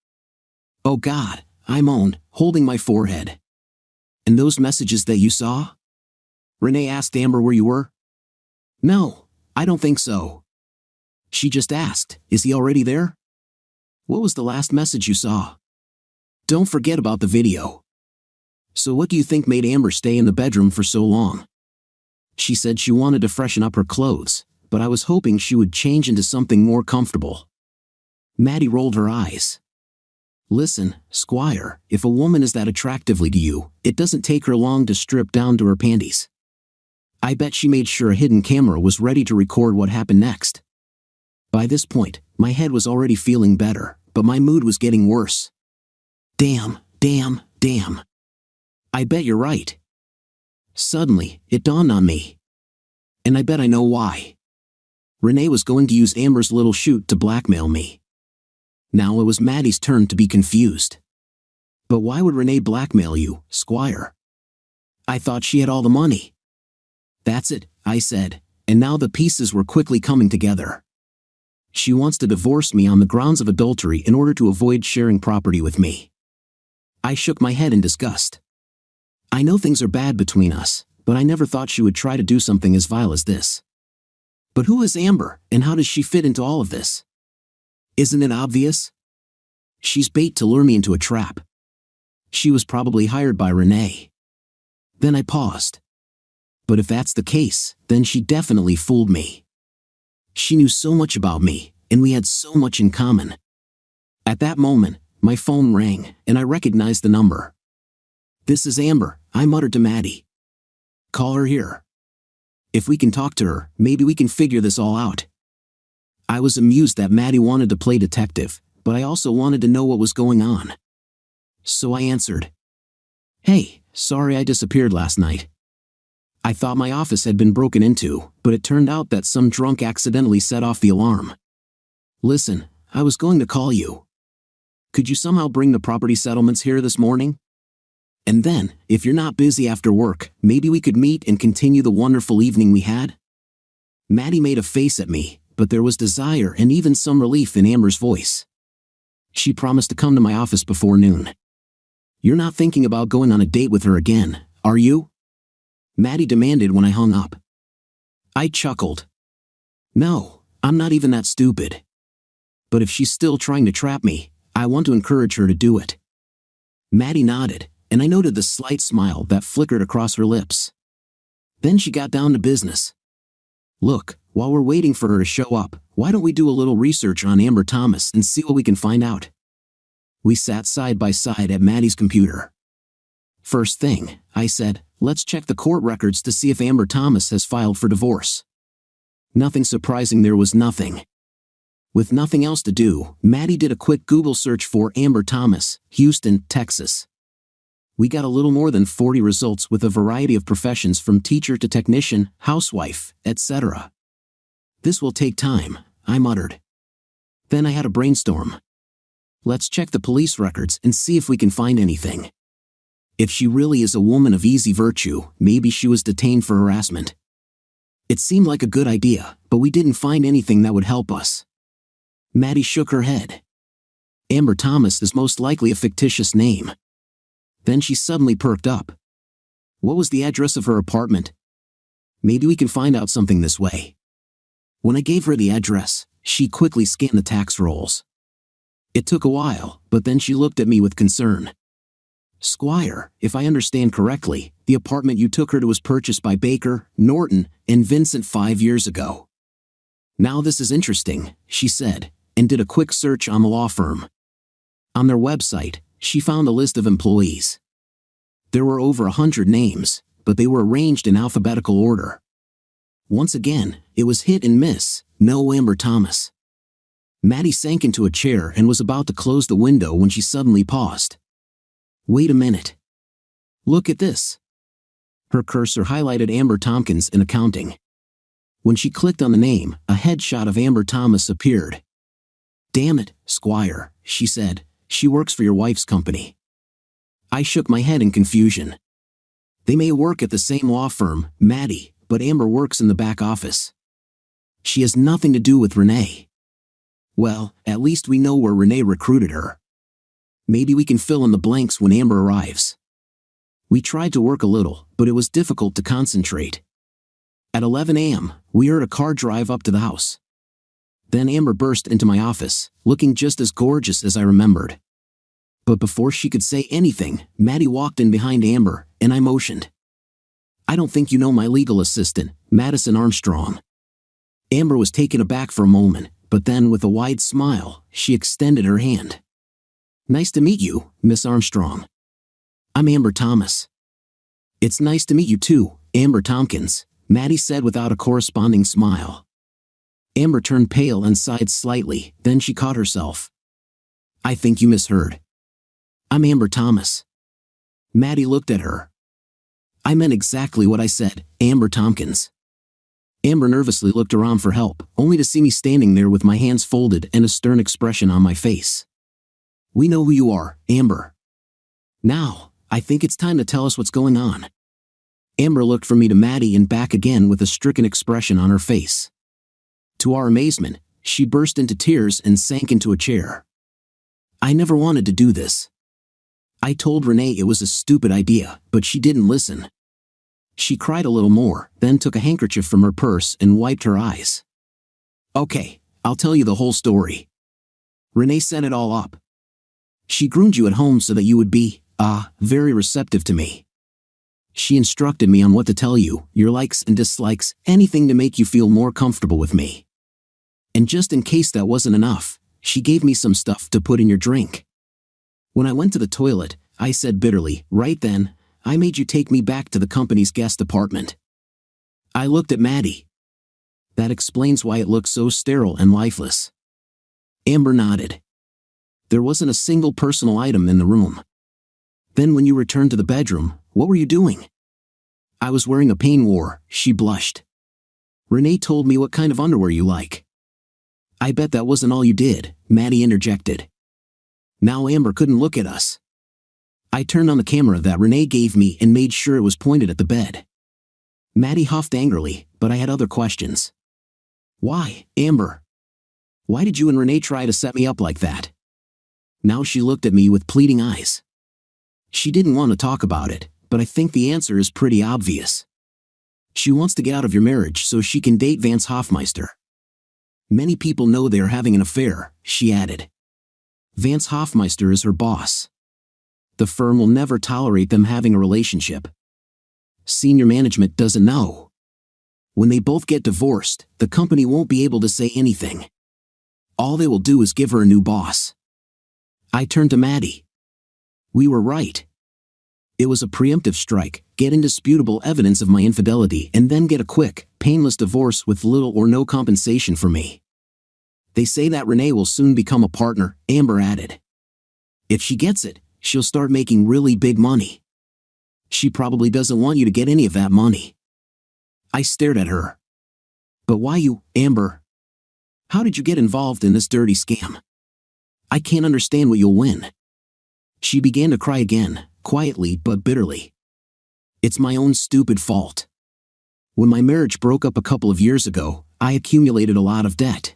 "Oh God," I moaned, holding my forehead. "And those messages that you saw?" Renee asked Amber where you were. "No, I don't think so." She just asked, "Is he already there?" "What was the last message you saw?" "Don't forget about the video." "So what do you think made Amber stay in the bedroom for so long?" "She said she wanted to freshen up her clothes, but I was hoping she would change into something more comfortable." Maddie rolled her eyes. "Listen, Squire, if a woman is that attractively to you, it doesn't take her long to strip down to her panties. I bet she made sure a hidden camera was ready to record what happened next." By this point, my head was already feeling better, but my mood was getting worse. Damn. I bet you're right. Suddenly, it dawned on me. And I bet I know why. Renee was going to use Amber's little shoot to blackmail me. Now it was Maddie's turn to be confused. "But why would Renee blackmail you, Squire? I thought she had all the money." "That's it," I said, and now the pieces were quickly coming together. "She wants to divorce me on the grounds of adultery in order to avoid sharing property with me." I shook my head in disgust. "I know things are bad between us, but I never thought she would try to do something as vile as this. But who is Amber, and how does she fit into all of this? Isn't it obvious? She's bait to lure me into a trap. She was probably hired by Renee." Then I paused. But if that's the case, then she definitely fooled me. She knew so much about me, and we had so much in common. At that moment, my phone rang, and I recognized the number. "This is Amber," I muttered to Maddie. "Call her here. If we can talk to her, maybe we can figure this all out." I was amused that Maddie wanted to play detective, but I also wanted to know what was going on. So I answered. "Hey, sorry I disappeared last night. I thought my office had been broken into, but it turned out that some drunk accidentally set off the alarm. Listen, I was going to call you. Could you somehow bring the property settlements here this morning? And then, if you're not busy after work, maybe we could meet and continue the wonderful evening we had?" Maddie made a face at me, but there was desire and even some relief in Amber's voice. She promised to come to my office before noon. "You're not thinking about going on a date with her again, are you?" Maddie demanded when I hung up. I chuckled. "No, I'm not even that stupid. But if she's still trying to trap me, I want to encourage her to do it." Maddie nodded, and I noted the slight smile that flickered across her lips. Then she got down to business. "Look, while we're waiting for her to show up, why don't we do a little research on Amber Thomas and see what we can find out?" We sat side by side at Maddie's computer. "First thing," I said, "let's check the court records to see if Amber Thomas has filed for divorce." Nothing surprising, there was nothing. With nothing else to do, Maddie did a quick Google search for Amber Thomas, Houston, Texas. We got a little more than 40 results with a variety of professions from teacher to technician, housewife, etc. "This will take time," I muttered. Then I had a brainstorm. "Let's check the police records and see if we can find anything. If she really is a woman of easy virtue, maybe she was detained for harassment." It seemed like a good idea, but we didn't find anything that would help us. Maddie shook her head. "Amber Thomas is most likely a fictitious name." Then she suddenly perked up. "What was the address of her apartment? Maybe we can find out something this way." When I gave her the address, she quickly scanned the tax rolls. It took a while, but then she looked at me with concern. "Squire, if I understand correctly, the apartment you took her to was purchased by Baker, Norton, and Vincent 5 years ago." "Now this is interesting," she said, and did a quick search on the law firm. On their website, she found a list of employees. There were over 100 names, but they were arranged in alphabetical order. Once again, it was hit and miss, no Amber Thomas. Maddie sank into a chair and was about to close the window when she suddenly paused. Wait a minute. Look at this. Her cursor highlighted Amber Tompkins in accounting. When she clicked on the name, a headshot of Amber Thomas appeared. Damn it, Squire, she said, she works for your wife's company. I shook my head in confusion. They may work at the same law firm, Maddie, but Amber works in the back office. She has nothing to do with Renee. Well, at least we know where Renee recruited her. Maybe we can fill in the blanks when Amber arrives. We tried to work a little, but it was difficult to concentrate. At 11 a.m., we heard a car drive up to the house. Then Amber burst into my office, looking just as gorgeous as I remembered. But before she could say anything, Maddie walked in behind Amber, and I motioned. I don't think you know my legal assistant, Madison Armstrong. Amber was taken aback for a moment, but then with a wide smile, she extended her hand. Nice to meet you, Miss Armstrong. I'm Amber Thomas. It's nice to meet you too, Amber Tompkins, Maddie said without a corresponding smile. Amber turned pale and sighed slightly, then she caught herself. I think you misheard. I'm Amber Thomas. Maddie looked at her. I meant exactly what I said, Amber Tompkins. Amber nervously looked around for help, only to see me standing there with my hands folded and a stern expression on my face. We know who you are, Amber. Now, I think it's time to tell us what's going on. Amber looked from me to Maddie and back again with a stricken expression on her face. To our amazement, she burst into tears and sank into a chair. I never wanted to do this. I told Renee it was a stupid idea, but she didn't listen. She cried a little more, then took a handkerchief from her purse and wiped her eyes. Okay, I'll tell you the whole story. Renee set it all up. She groomed you at home so that you would be, very receptive to me. She instructed me on what to tell you, your likes and dislikes, anything to make you feel more comfortable with me. And just in case that wasn't enough, she gave me some stuff to put in your drink. When I went to the toilet, I said bitterly, right then, I made you take me back to the company's guest apartment. I looked at Maddie. That explains why it looked so sterile and lifeless. Amber nodded. There wasn't a single personal item in the room. Then when you returned to the bedroom, what were you doing? I was wearing a peignoir, she blushed. Renee told me what kind of underwear you like. I bet that wasn't all you did, Maddie interjected. Now Amber couldn't look at us. I turned on the camera that Renee gave me and made sure it was pointed at the bed. Maddie huffed angrily, but I had other questions. Why, Amber? Why did you and Renee try to set me up like that? Now she looked at me with pleading eyes. She didn't want to talk about it, but I think the answer is pretty obvious. She wants to get out of your marriage so she can date Vance Hoffmeister. Many people know they are having an affair, she added. Vance Hoffmeister is her boss. The firm will never tolerate them having a relationship. Senior management doesn't know. When they both get divorced, the company won't be able to say anything. All they will do is give her a new boss. I turned to Maddie. We were right. It was a preemptive strike, get indisputable evidence of my infidelity and then get a quick, painless divorce with little or no compensation for me. They say that Renee will soon become a partner, Amber added. If she gets it, she'll start making really big money. She probably doesn't want you to get any of that money. I stared at her. But why you, Amber? How did you get involved in this dirty scam? I can't understand what you'll win. She began to cry again, quietly but bitterly. It's my own stupid fault. When my marriage broke up a couple of years ago, I accumulated a lot of debt.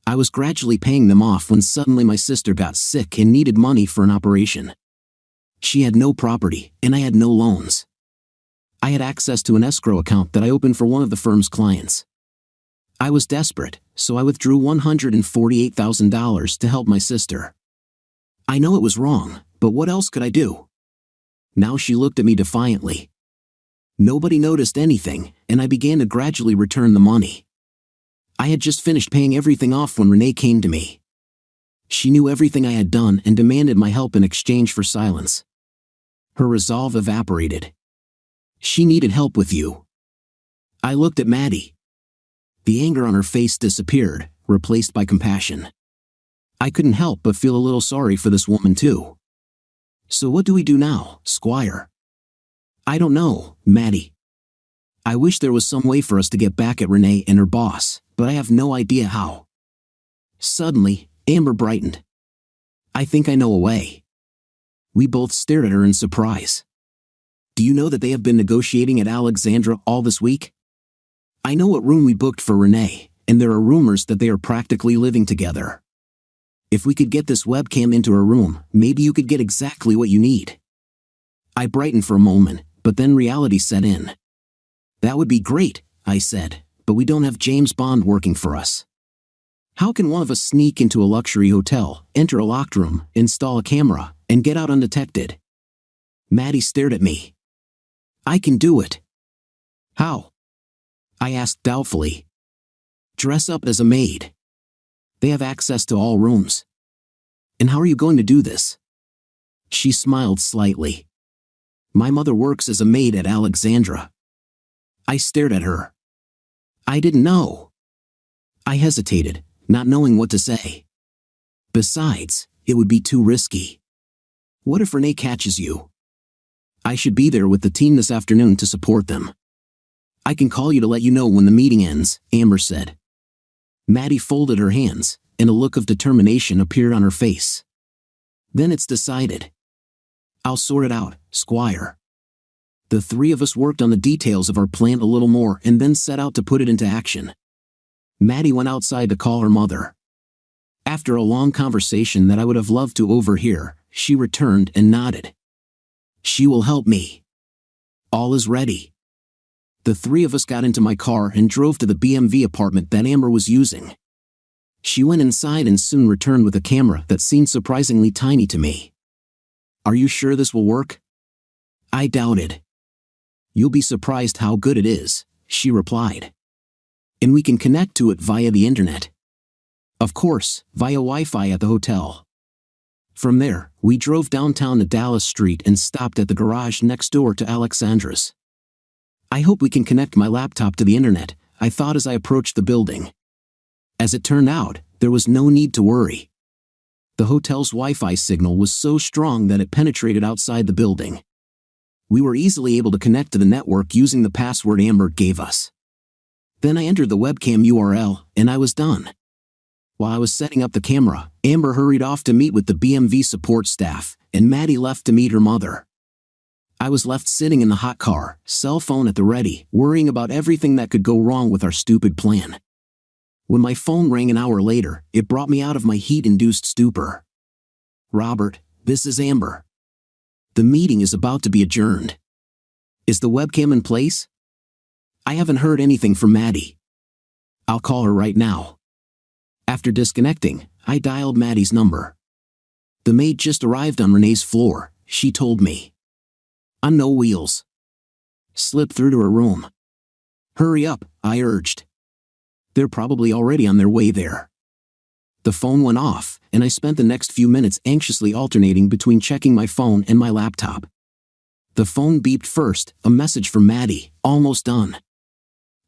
I was gradually paying them off when suddenly my sister got sick and needed money for an operation. She had no property, and I had no loans. I had access to an escrow account that I opened for one of the firm's clients. I was desperate, so I withdrew $148,000 to help my sister. I know it was wrong, but what else could I do? Now she looked at me defiantly. Nobody noticed anything, and I began to gradually return the money. I had just finished paying everything off when Renee came to me. She knew everything I had done and demanded my help in exchange for silence. Her resolve evaporated. She needed help with you. I looked at Maddie. The anger on her face disappeared, replaced by compassion. I couldn't help but feel a little sorry for this woman too. So what do we do now, Squire? I don't know, Maddie. I wish there was some way for us to get back at Renee and her boss, but I have no idea how. Suddenly, Amber brightened. I think I know a way. We both stared at her in surprise. Do you know that they have been negotiating at Alexandra all this week? I know what room we booked for Renee, and there are rumors that they are practically living together. If we could get this webcam into her room, maybe you could get exactly what you need. I brightened for a moment, but then reality set in. That would be great, I said, but we don't have James Bond working for us. How can one of us sneak into a luxury hotel, enter a locked room, install a camera, and get out undetected? Maddie stared at me. I can do it. How? I asked doubtfully. Dress up as a maid. They have access to all rooms. And how are you going to do this? She smiled slightly. My mother works as a maid at Alexandra. I stared at her. I didn't know. I hesitated, not knowing what to say. Besides, it would be too risky. What if Renee catches you? I should be there with the team this afternoon to support them. I can call you to let you know when the meeting ends, Amber said. Maddie folded her hands, and a look of determination appeared on her face. Then it's decided. I'll sort it out, Squire. The three of us worked on the details of our plan a little more and then set out to put it into action. Maddie went outside to call her mother. After a long conversation that I would have loved to overhear, she returned and nodded. She will help me. All is ready. The three of us got into my car and drove to the BMW apartment that Amber was using. She went inside and soon returned with a camera that seemed surprisingly tiny to me. Are you sure this will work? I doubted. You'll be surprised how good it is, she replied. And we can connect to it via the internet. Of course, via Wi-Fi at the hotel. From there, we drove downtown to Dallas Street and stopped at the garage next door to Alexandra's. I hope we can connect my laptop to the internet, I thought as I approached the building. As it turned out, there was no need to worry. The hotel's Wi-Fi signal was so strong that it penetrated outside the building. We were easily able to connect to the network using the password Amber gave us. Then I entered the webcam URL, and I was done. While I was setting up the camera, Amber hurried off to meet with the BMW support staff, and Maddie left to meet her mother. I was left sitting in the hot car, cell phone at the ready, worrying about everything that could go wrong with our stupid plan. When my phone rang an hour later, it brought me out of my heat-induced stupor. Robert, this is Amber. The meeting is about to be adjourned. Is the webcam in place? I haven't heard anything from Maddie. I'll call her right now. After disconnecting, I dialed Maddie's number. The maid just arrived on Renee's floor, she told me. On no wheels. Slip through to her room. Hurry up, I urged. They're probably already on their way there. The phone went off, and I spent the next few minutes anxiously alternating between checking my phone and my laptop. The phone beeped first, a message from Maddie, almost done.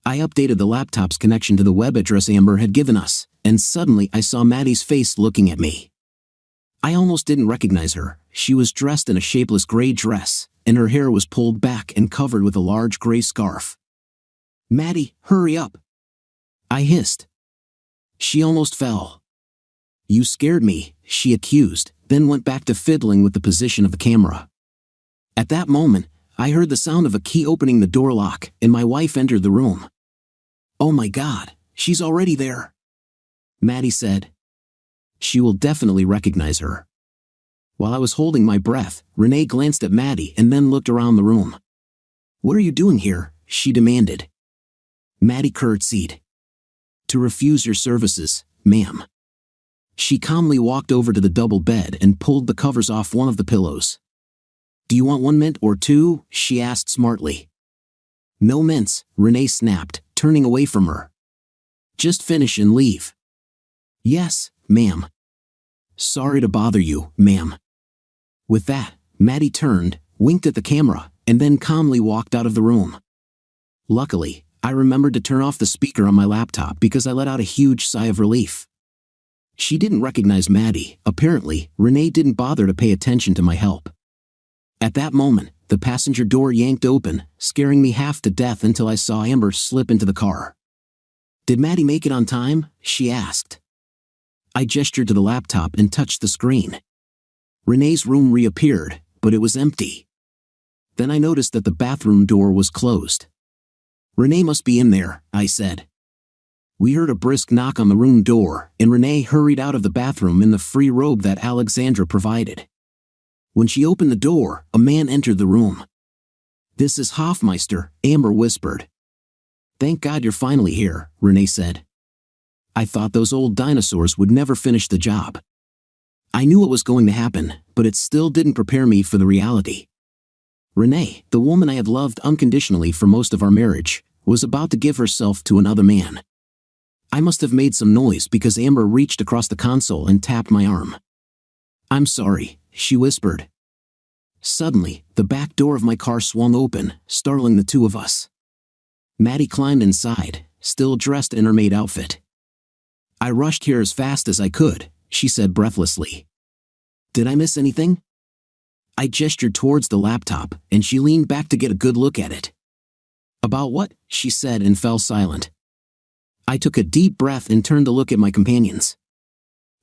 I updated the laptop's connection to the web address Amber had given us, and suddenly I saw Maddie's face looking at me. I almost didn't recognize her. She was dressed in a shapeless gray dress, and her hair was pulled back and covered with a large gray scarf. Maddie, hurry up! I hissed. She almost fell. You scared me, she accused, then went back to fiddling with the position of the camera. At that moment, I heard the sound of a key opening the door lock, and my wife entered the room. Oh my God, she's already there, Maddie said. She will definitely recognize her. While I was holding my breath, Renee glanced at Maddie and then looked around the room. What are you doing here? She demanded. Maddie curtsied. To refuse your services, ma'am. She calmly walked over to the double bed and pulled the covers off one of the pillows. Do you want 1 mint or 2? She asked smartly. No mints, Renee snapped, turning away from her. Just finish and leave. Yes, ma'am. Sorry to bother you, ma'am." With that, Maddie turned, winked at the camera, and then calmly walked out of the room. Luckily, I remembered to turn off the speaker on my laptop because I let out a huge sigh of relief. She didn't recognize Maddie. Apparently, Renee didn't bother to pay attention to my help. At that moment, the passenger door yanked open, scaring me half to death until I saw Amber slip into the car. "Did Maddie make it on time?" she asked. I gestured to the laptop and touched the screen. Renee's room reappeared, but it was empty. Then I noticed that the bathroom door was closed. "Renee must be in there," I said. We heard a brisk knock on the room door, and Renee hurried out of the bathroom in the free robe that Alexandra provided. When she opened the door, a man entered the room. "This is Hofmeister," Amber whispered. "Thank God you're finally here," Renee said. "I thought those old dinosaurs would never finish the job." I knew what was going to happen, but it still didn't prepare me for the reality. Renee, the woman I had loved unconditionally for most of our marriage, was about to give herself to another man. I must have made some noise because Amber reached across the console and tapped my arm. "I'm sorry," she whispered. Suddenly, the back door of my car swung open, startling the two of us. Maddie climbed inside, still dressed in her maid outfit. "I rushed here as fast as I could," she said breathlessly. "Did I miss anything?" I gestured towards the laptop, and she leaned back to get a good look at it. "About what?" she said and fell silent. I took a deep breath and turned to look at my companions.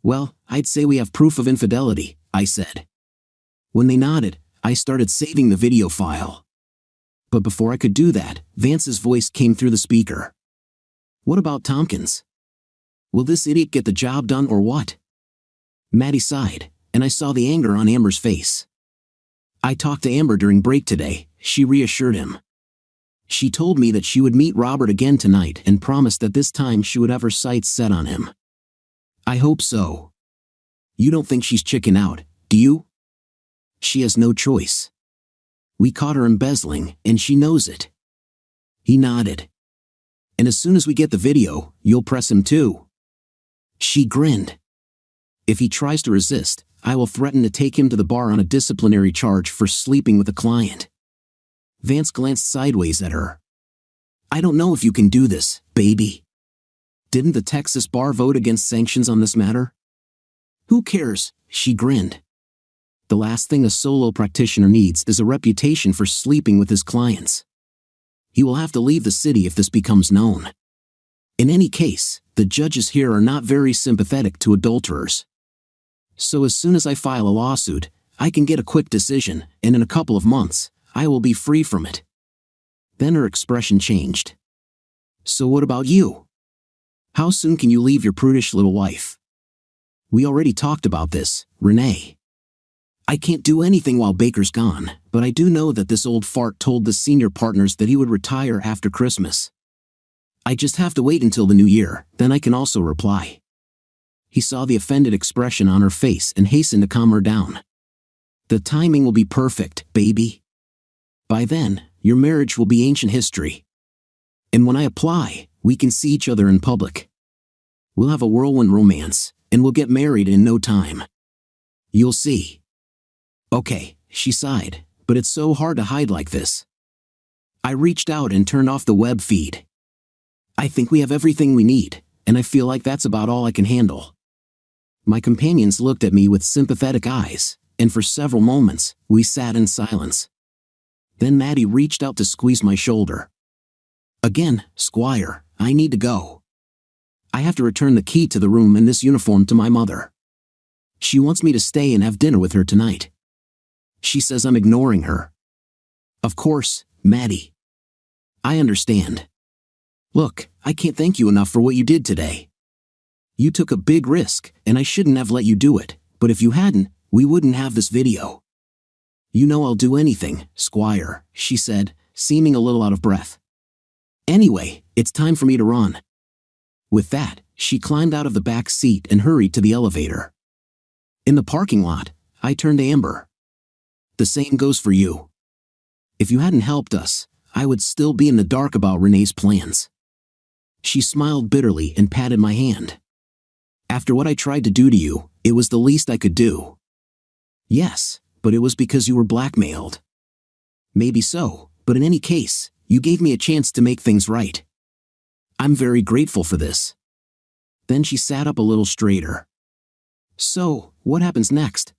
"Well, I'd say we have proof of infidelity," I said. When they nodded, I started saving the video file. But before I could do that, Vance's voice came through the speaker. "What about Tompkins? Will this idiot get the job done or what?" Maddie sighed, and I saw the anger on Amber's face. "I talked to Amber during break today," she reassured him. "She told me that she would meet Robert again tonight and promised that this time she would have her sights set on him." "I hope so. You don't think she's chicken out, do you?" "She has no choice. We caught her embezzling, and she knows it." He nodded. "And as soon as we get the video, you'll press him too." She grinned. "If he tries to resist, I will threaten to take him to the bar on a disciplinary charge for sleeping with a client." Vance glanced sideways at her. "I don't know if you can do this, baby. Didn't the Texas bar vote against sanctions on this matter?" "Who cares?" she grinned. "The last thing a solo practitioner needs is a reputation for sleeping with his clients. He will have to leave the city if this becomes known. In any case, the judges here are not very sympathetic to adulterers. So as soon as I file a lawsuit, I can get a quick decision, and in a couple of months, I will be free from it." Then her expression changed. "So what about you? How soon can you leave your prudish little wife?" "We already talked about this, Renee. I can't do anything while Baker's gone, but I do know that this old fart told the senior partners that he would retire after Christmas. I just have to wait until the new year, then I can also reply." He saw the offended expression on her face and hastened to calm her down. "The timing will be perfect, baby. By then, your marriage will be ancient history. And when I apply, we can see each other in public. We'll have a whirlwind romance, and we'll get married in no time. You'll see." "Okay," she sighed, "but it's so hard to hide like this." I reached out and turned off the web feed. "I think we have everything we need, and I feel like that's about all I can handle." My companions looked at me with sympathetic eyes, and for several moments, we sat in silence. Then Maddie reached out to squeeze my shoulder. "Again, Squire, I need to go. I have to return the key to the room and this uniform to my mother. She wants me to stay and have dinner with her tonight. She says I'm ignoring her." "Of course, Maddie. I understand. Look, I can't thank you enough for what you did today. You took a big risk, and I shouldn't have let you do it, but if you hadn't, we wouldn't have this video." "You know I'll do anything, Squire," she said, seeming a little out of breath. "Anyway, it's time for me to run." With that, she climbed out of the back seat and hurried to the elevator. In the parking lot, I turned to Amber. "The same goes for you. If you hadn't helped us, I would still be in the dark about Renee's plans." She smiled bitterly and patted my hand. After what I tried to do to you, it was the least I could do. Yes, but it was because you were blackmailed. Maybe so, but in any case, you gave me a chance to make things right. I'm very grateful for this. Then she sat up a little straighter. So, what happens next?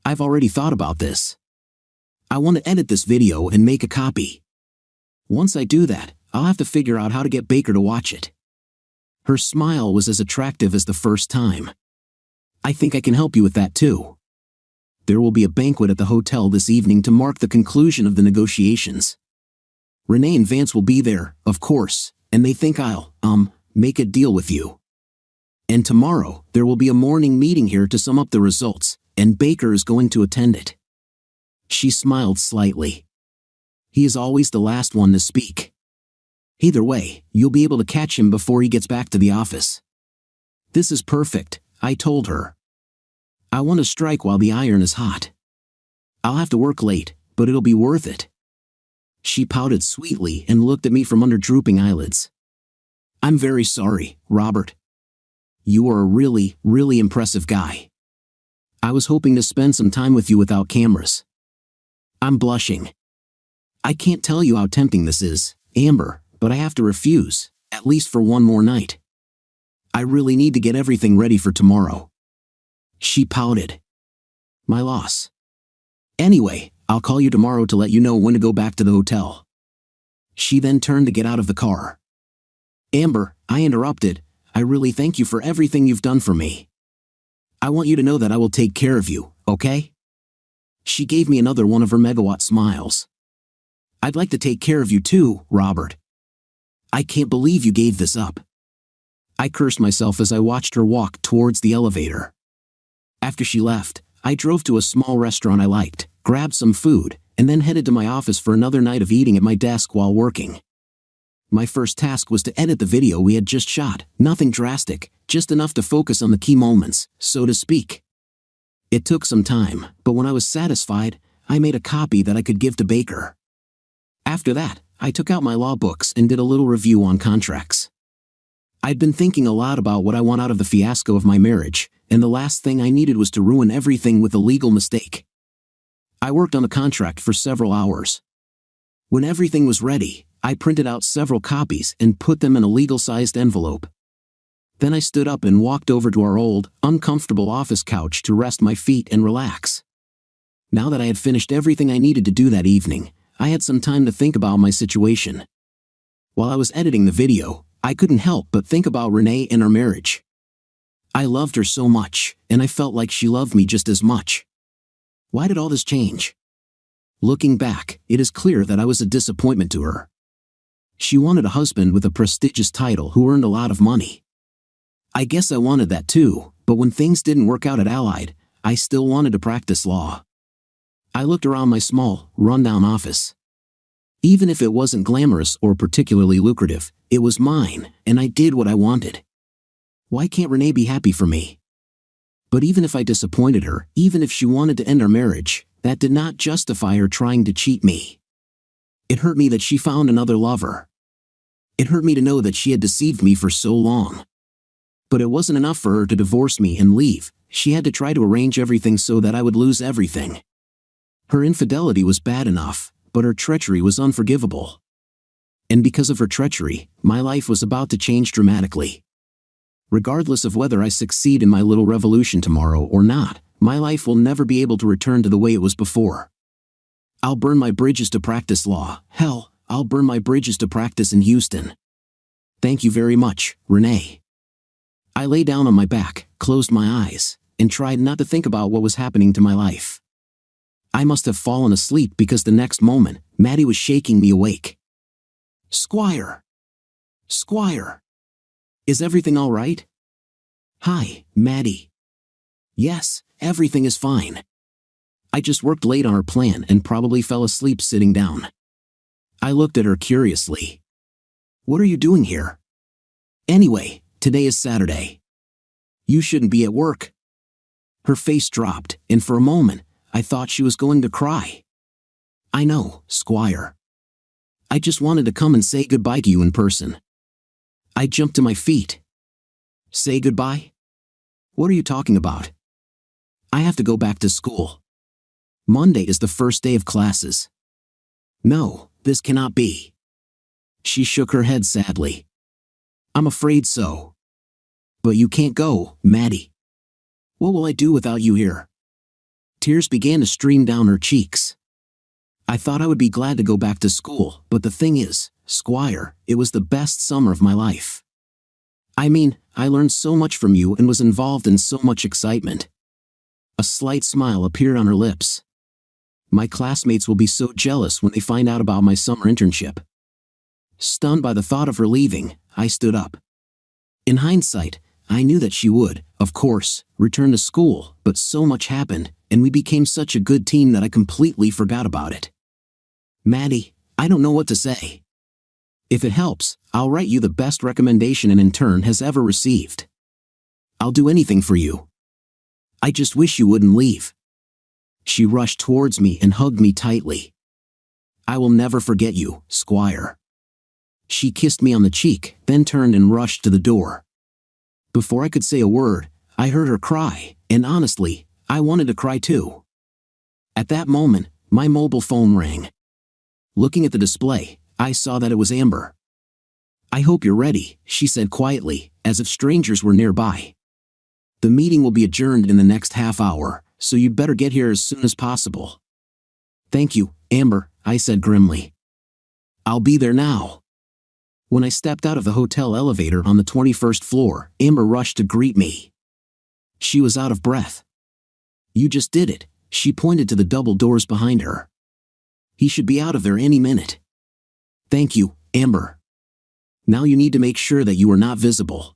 I've already thought about this. I want to edit this video and make a copy. Once I do that, I'll have to figure out how to get Baker to watch it. Her smile was as attractive as the first time. I think I can help you with that too. There will be a banquet at the hotel this evening to mark the conclusion of the negotiations. Renee and Vance will be there, of course, and they think I'll, make a deal with you. And tomorrow, there will be a morning meeting here to sum up the results, and Baker is going to attend it. She smiled slightly. He is always the last one to speak. Either way, you'll be able to catch him before he gets back to the office. This is perfect, I told her. I want to strike while the iron is hot. I'll have to work late, but it'll be worth it. She pouted sweetly and looked at me from under drooping eyelids. I'm very sorry, Robert. You are a really, really impressive guy. I was hoping to spend some time with you without cameras. I'm blushing. I can't tell you how tempting this is, Amber, but I have to refuse, at least for one more night. I really need to get everything ready for tomorrow. She pouted. My loss. Anyway, I'll call you tomorrow to let you know when to go back to the hotel. She then turned to get out of the car. Amber, I interrupted, I really thank you for everything you've done for me. I want you to know that I will take care of you, okay? She gave me another one of her megawatt smiles. I'd like to take care of you too, Robert. I can't believe you gave this up. I cursed myself as I watched her walk towards the elevator. After she left, I drove to a small restaurant I liked, grabbed some food, and then headed to my office for another night of eating at my desk while working. My first task was to edit the video we had just shot, nothing drastic, just enough to focus on the key moments, so to speak. It took some time, but when I was satisfied, I made a copy that I could give to Baker. After that, I took out my law books and did a little review on contracts. I'd been thinking a lot about what I want out of the fiasco of my marriage, and the last thing I needed was to ruin everything with a legal mistake. I worked on the contract for several hours. When everything was ready, I printed out several copies and put them in a legal-sized envelope. Then I stood up and walked over to our old, uncomfortable office couch to rest my feet and relax. Now that I had finished everything I needed to do that evening, I had some time to think about my situation. While I was editing the video, I couldn't help but think about Renee and our marriage. I loved her so much, and I felt like she loved me just as much. Why did all this change? Looking back, it is clear that I was a disappointment to her. She wanted a husband with a prestigious title who earned a lot of money. I guess I wanted that too, but when things didn't work out at Allied, I still wanted to practice law. I looked around my small, rundown office. Even if it wasn't glamorous or particularly lucrative, it was mine, and I did what I wanted. Why can't Renee be happy for me? But even if I disappointed her, even if she wanted to end our marriage, that did not justify her trying to cheat me. It hurt me that she found another lover. It hurt me to know that she had deceived me for so long. But it wasn't enough for her to divorce me and leave. She had to try to arrange everything so that I would lose everything. Her infidelity was bad enough, but her treachery was unforgivable. And because of her treachery, my life was about to change dramatically. Regardless of whether I succeed in my little revolution tomorrow or not, my life will never be able to return to the way it was before. I'll burn my bridges to practice law. Hell, I'll burn my bridges to practice in Houston. Thank you very much, Renee. I lay down on my back, closed my eyes, and tried not to think about what was happening to my life. I must have fallen asleep because the next moment, Maddie was shaking me awake. Squire! Squire! Is everything all right? Hi, Maddie. Yes, everything is fine. I just worked late on our plan and probably fell asleep sitting down. I looked at her curiously. What are you doing here? Anyway, today is Saturday. You shouldn't be at work. Her face dropped, and for a moment, I thought she was going to cry. I know, Squire. I just wanted to come and say goodbye to you in person. I jumped to my feet. Say goodbye? What are you talking about? I have to go back to school. Monday is the first day of classes. No, this cannot be. She shook her head sadly. I'm afraid so. But you can't go, Maddie. What will I do without you here? Tears began to stream down her cheeks. I thought I would be glad to go back to school, but the thing is, Squire, it was the best summer of my life. I mean, I learned so much from you and was involved in so much excitement. A slight smile appeared on her lips. My classmates will be so jealous when they find out about my summer internship. Stunned by the thought of her leaving, I stood up. In hindsight, I knew that she would, of course, return to school, but so much happened, and we became such a good team that I completely forgot about it. Maddie, I don't know what to say. If it helps, I'll write you the best recommendation an intern has ever received. I'll do anything for you. I just wish you wouldn't leave. She rushed towards me and hugged me tightly. I will never forget you, Squire. She kissed me on the cheek, then turned and rushed to the door. Before I could say a word, I heard her cry, and honestly, I wanted to cry too. At that moment, my mobile phone rang. Looking at the display, I saw that it was Amber. I hope you're ready, she said quietly, as if strangers were nearby. The meeting will be adjourned in the next half hour, so you'd better get here as soon as possible. Thank you, Amber, I said grimly. I'll be there now. When I stepped out of the hotel elevator on the 21st floor, Amber rushed to greet me. She was out of breath. You just did it, she pointed to the double doors behind her. He should be out of there any minute. Thank you, Amber. Now you need to make sure that you are not visible.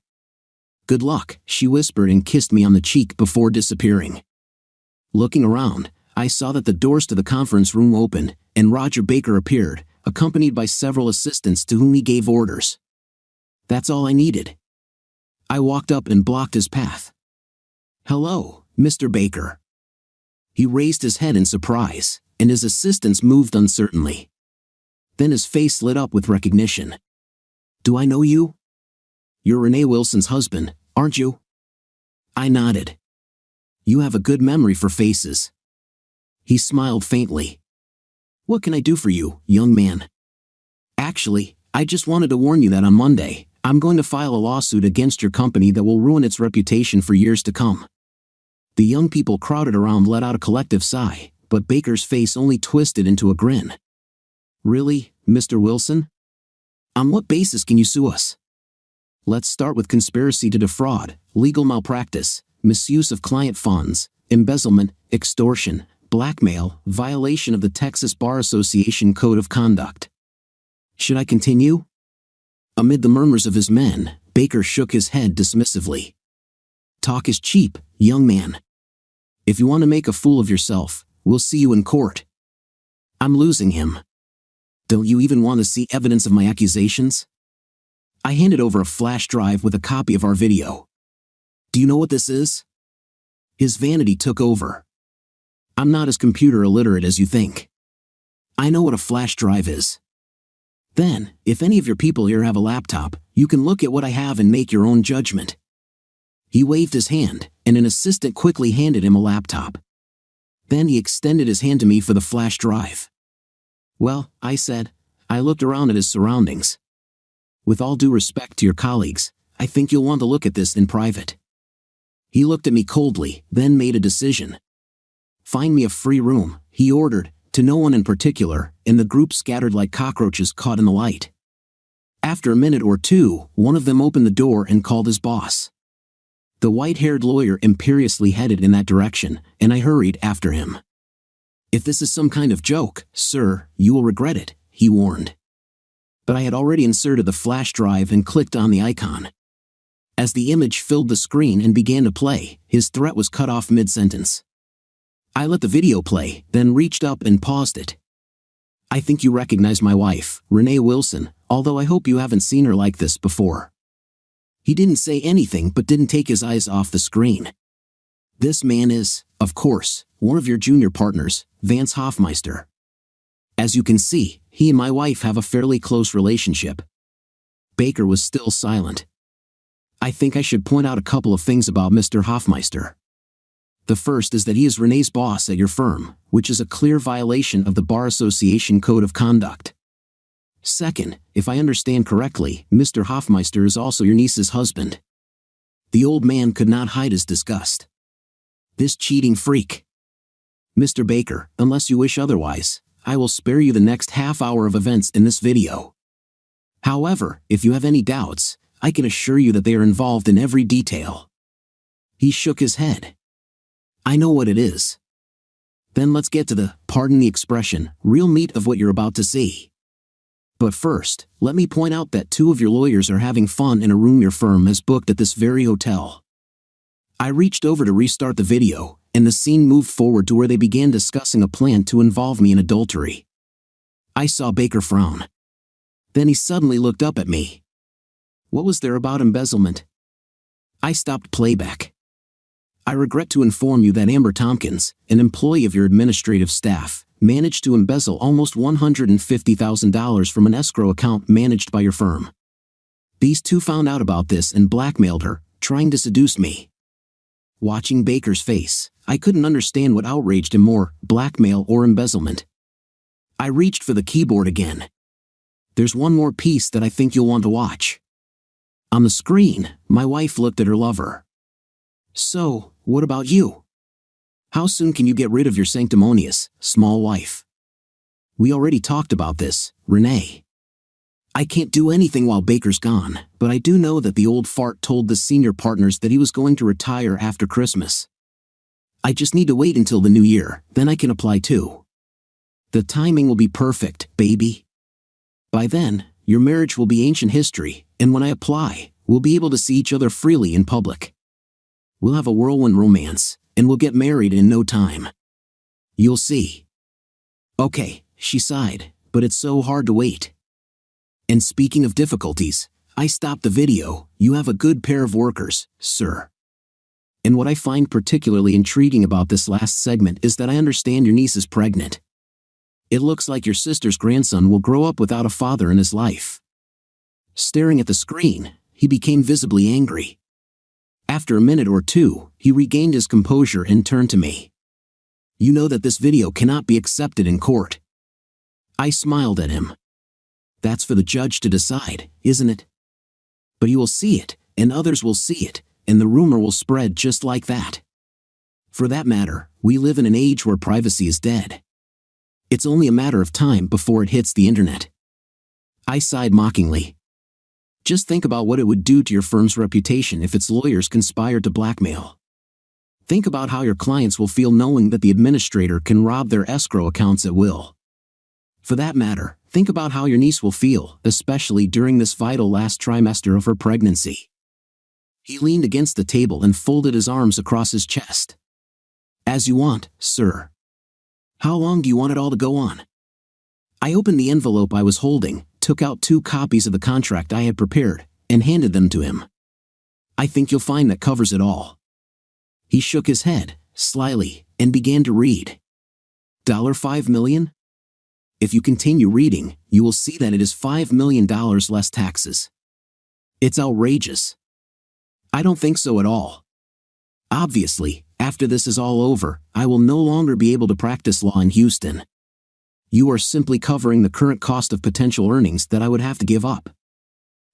Good luck, she whispered and kissed me on the cheek before disappearing. Looking around, I saw that the doors to the conference room opened, and Roger Baker appeared, accompanied by several assistants to whom he gave orders. That's all I needed. I walked up and blocked his path. Hello, Mr. Baker. He raised his head in surprise, and his assistants moved uncertainly. Then his face lit up with recognition. Do I know you? You're Renee Wilson's husband, aren't you? I nodded. You have a good memory for faces. He smiled faintly. What can I do for you, young man? Actually, I just wanted to warn you that on Monday, I'm going to file a lawsuit against your company that will ruin its reputation for years to come. The young people crowded around let out a collective sigh, but Baker's face only twisted into a grin. Really, Mr. Wilson? On what basis can you sue us? Let's start with conspiracy to defraud, legal malpractice, misuse of client funds, embezzlement, extortion, blackmail, violation of the Texas Bar Association Code of Conduct. Should I continue? Amid the murmurs of his men, Baker shook his head dismissively. Talk is cheap, young man. If you want to make a fool of yourself, we'll see you in court. I'm losing him. Don't you even want to see evidence of my accusations? I handed over a flash drive with a copy of our video. Do you know what this is? His vanity took over. I'm not as computer illiterate as you think. I know what a flash drive is. Then, if any of your people here have a laptop, you can look at what I have and make your own judgment. He waved his hand, and an assistant quickly handed him a laptop. Then he extended his hand to me for the flash drive. Well, I said. I looked around at his surroundings. With all due respect to your colleagues, I think you'll want to look at this in private. He looked at me coldly, then made a decision. Find me a free room, he ordered, to no one in particular, and the group scattered like cockroaches caught in the light. After a minute or two, one of them opened the door and called his boss. The white-haired lawyer imperiously headed in that direction, and I hurried after him. If this is some kind of joke, sir, you will regret it, he warned. But I had already inserted the flash drive and clicked on the icon. As the image filled the screen and began to play, his threat was cut off mid-sentence. I let the video play, then reached up and paused it. I think you recognize my wife, Renee Wilson, although I hope you haven't seen her like this before. He didn't say anything but didn't take his eyes off the screen. This man is, of course, one of your junior partners, Vance Hoffmeister. As you can see, he and my wife have a fairly close relationship. Baker was still silent. I think I should point out a couple of things about Mr. Hoffmeister. The first is that he is Renee's boss at your firm, which is a clear violation of the Bar Association Code of Conduct. Second, if I understand correctly, Mr. Hoffmeister is also your niece's husband. The old man could not hide his disgust. This cheating freak. Mr. Baker, unless you wish otherwise, I will spare you the next half hour of events in this video. However, if you have any doubts, I can assure you that they are involved in every detail. He shook his head. I know what it is. Then let's get to the, pardon the expression, real meat of what you're about to see. But first, let me point out that 2 of your lawyers are having fun in a room your firm has booked at this very hotel. I reached over to restart the video, and the scene moved forward to where they began discussing a plan to involve me in adultery. I saw Baker frown. Then he suddenly looked up at me. What was there about embezzlement? I stopped playback. I regret to inform you that Amber Tompkins, an employee of your administrative staff, managed to embezzle almost $150,000 from an escrow account managed by your firm. These 2 found out about this and blackmailed her, trying to seduce me. Watching Baker's face, I couldn't understand what outraged him more, blackmail or embezzlement. I reached for the keyboard again. There's one more piece that I think you'll want to watch. On the screen, my wife looked at her lover. So, what about you? How soon can you get rid of your sanctimonious, small wife? We already talked about this, Renee. I can't do anything while Baker's gone, but I do know that the old fart told the senior partners that he was going to retire after Christmas. I just need to wait until the new year, then I can apply too. The timing will be perfect, baby. By then, your marriage will be ancient history, and when I apply, we'll be able to see each other freely in public. We'll have a whirlwind romance, and we'll get married in no time. You'll see. Okay, she sighed, but it's so hard to wait. And speaking of difficulties, I stopped the video. You have a good pair of workers, sir. And what I find particularly intriguing about this last segment is that I understand your niece is pregnant. It looks like your sister's grandson will grow up without a father in his life. Staring at the screen, he became visibly angry. After a minute or 2, he regained his composure and turned to me. You know that this video cannot be accepted in court. I smiled at him. That's for the judge to decide, isn't it? But you will see it, and others will see it, and the rumor will spread just like that. For that matter, we live in an age where privacy is dead. It's only a matter of time before it hits the internet. I sighed mockingly. Just think about what it would do to your firm's reputation if its lawyers conspired to blackmail. Think about how your clients will feel knowing that the administrator can rob their escrow accounts at will. For that matter, think about how your niece will feel, especially during this vital last trimester of her pregnancy. He leaned against the table and folded his arms across his chest. As you want, sir. How long do you want it all to go on? I opened the envelope I was holding, took out 2 copies of the contract I had prepared, and handed them to him. I think you'll find that covers it all. He shook his head, slyly, and began to read. $5 million? If you continue reading, you will see that it is $5 million less taxes. It's outrageous. I don't think so at all. Obviously, after this is all over, I will no longer be able to practice law in Houston. You are simply covering the current cost of potential earnings that I would have to give up.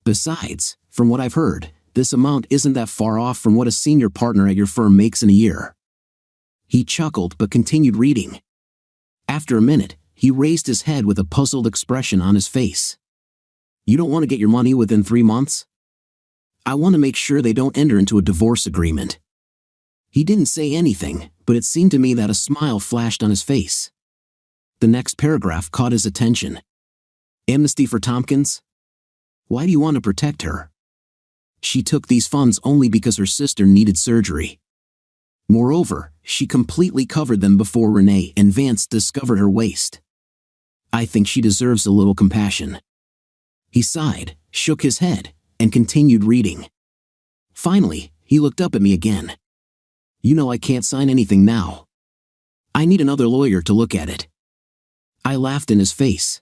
Besides, from what I've heard, this amount isn't that far off from what a senior partner at your firm makes in a year. He chuckled but continued reading. After a minute, he raised his head with a puzzled expression on his face. You don't want to get your money within 3 months? I want to make sure they don't enter into a divorce agreement. He didn't say anything, but it seemed to me that a smile flashed on his face. The next paragraph caught his attention. Amnesty for Tompkins? Why do you want to protect her? She took these funds only because her sister needed surgery. Moreover, she completely covered them before Renee and Vance discovered her waste. I think she deserves a little compassion. He sighed, shook his head, and continued reading. Finally, he looked up at me again. You know I can't sign anything now. I need another lawyer to look at it. I laughed in his face.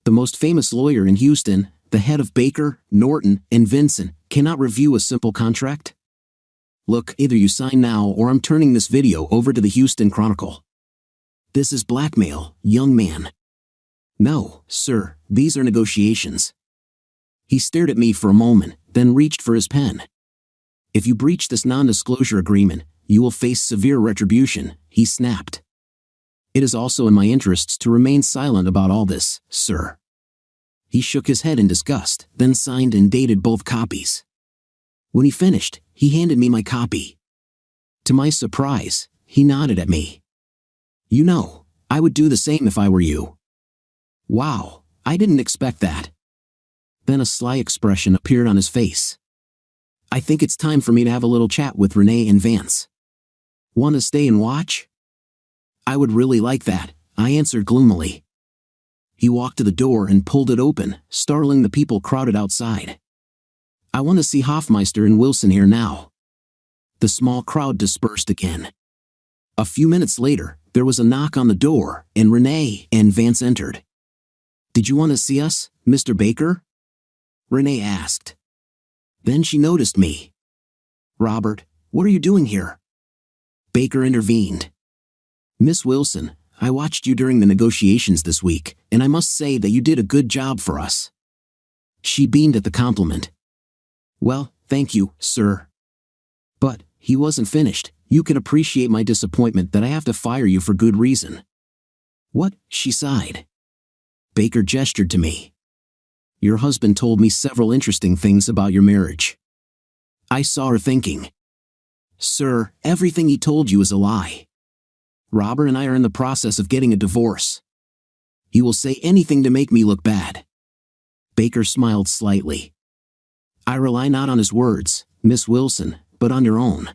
The most famous lawyer in Houston, the head of Baker, Norton, and Vincent, cannot review a simple contract? Look, either you sign now or I'm turning this video over to the Houston Chronicle. This is blackmail, young man. No, sir, these are negotiations. He stared at me for a moment, then reached for his pen. If you breach this non-disclosure agreement, you will face severe retribution, he snapped. It is also in my interests to remain silent about all this, sir. He shook his head in disgust, then signed and dated both copies. When he finished, he handed me my copy. To my surprise, he nodded at me. You know, I would do the same if I were you. Wow, I didn't expect that. Then a sly expression appeared on his face. I think it's time for me to have a little chat with Renee and Vance. Want to stay and watch? I would really like that, I answered gloomily. He walked to the door and pulled it open, startling the people crowded outside. I want to see Hoffmeister and Wilson here now. The small crowd dispersed again. A few minutes later, there was a knock on the door, and Renee and Vance entered. Did you want to see us, Mr. Baker? Renee asked. Then she noticed me. Robert, what are you doing here? Baker intervened. Miss Wilson, I watched you during the negotiations this week, and I must say that you did a good job for us. She beamed at the compliment. Well, thank you, sir. But, he wasn't finished. You can appreciate my disappointment that I have to fire you for good reason. What? She sighed. Baker gestured to me. Your husband told me several interesting things about your marriage. I saw her thinking. Sir, everything he told you is a lie. Robert and I are in the process of getting a divorce. He will say anything to make me look bad. Baker smiled slightly. I rely not on his words, Miss Wilson, but on your own.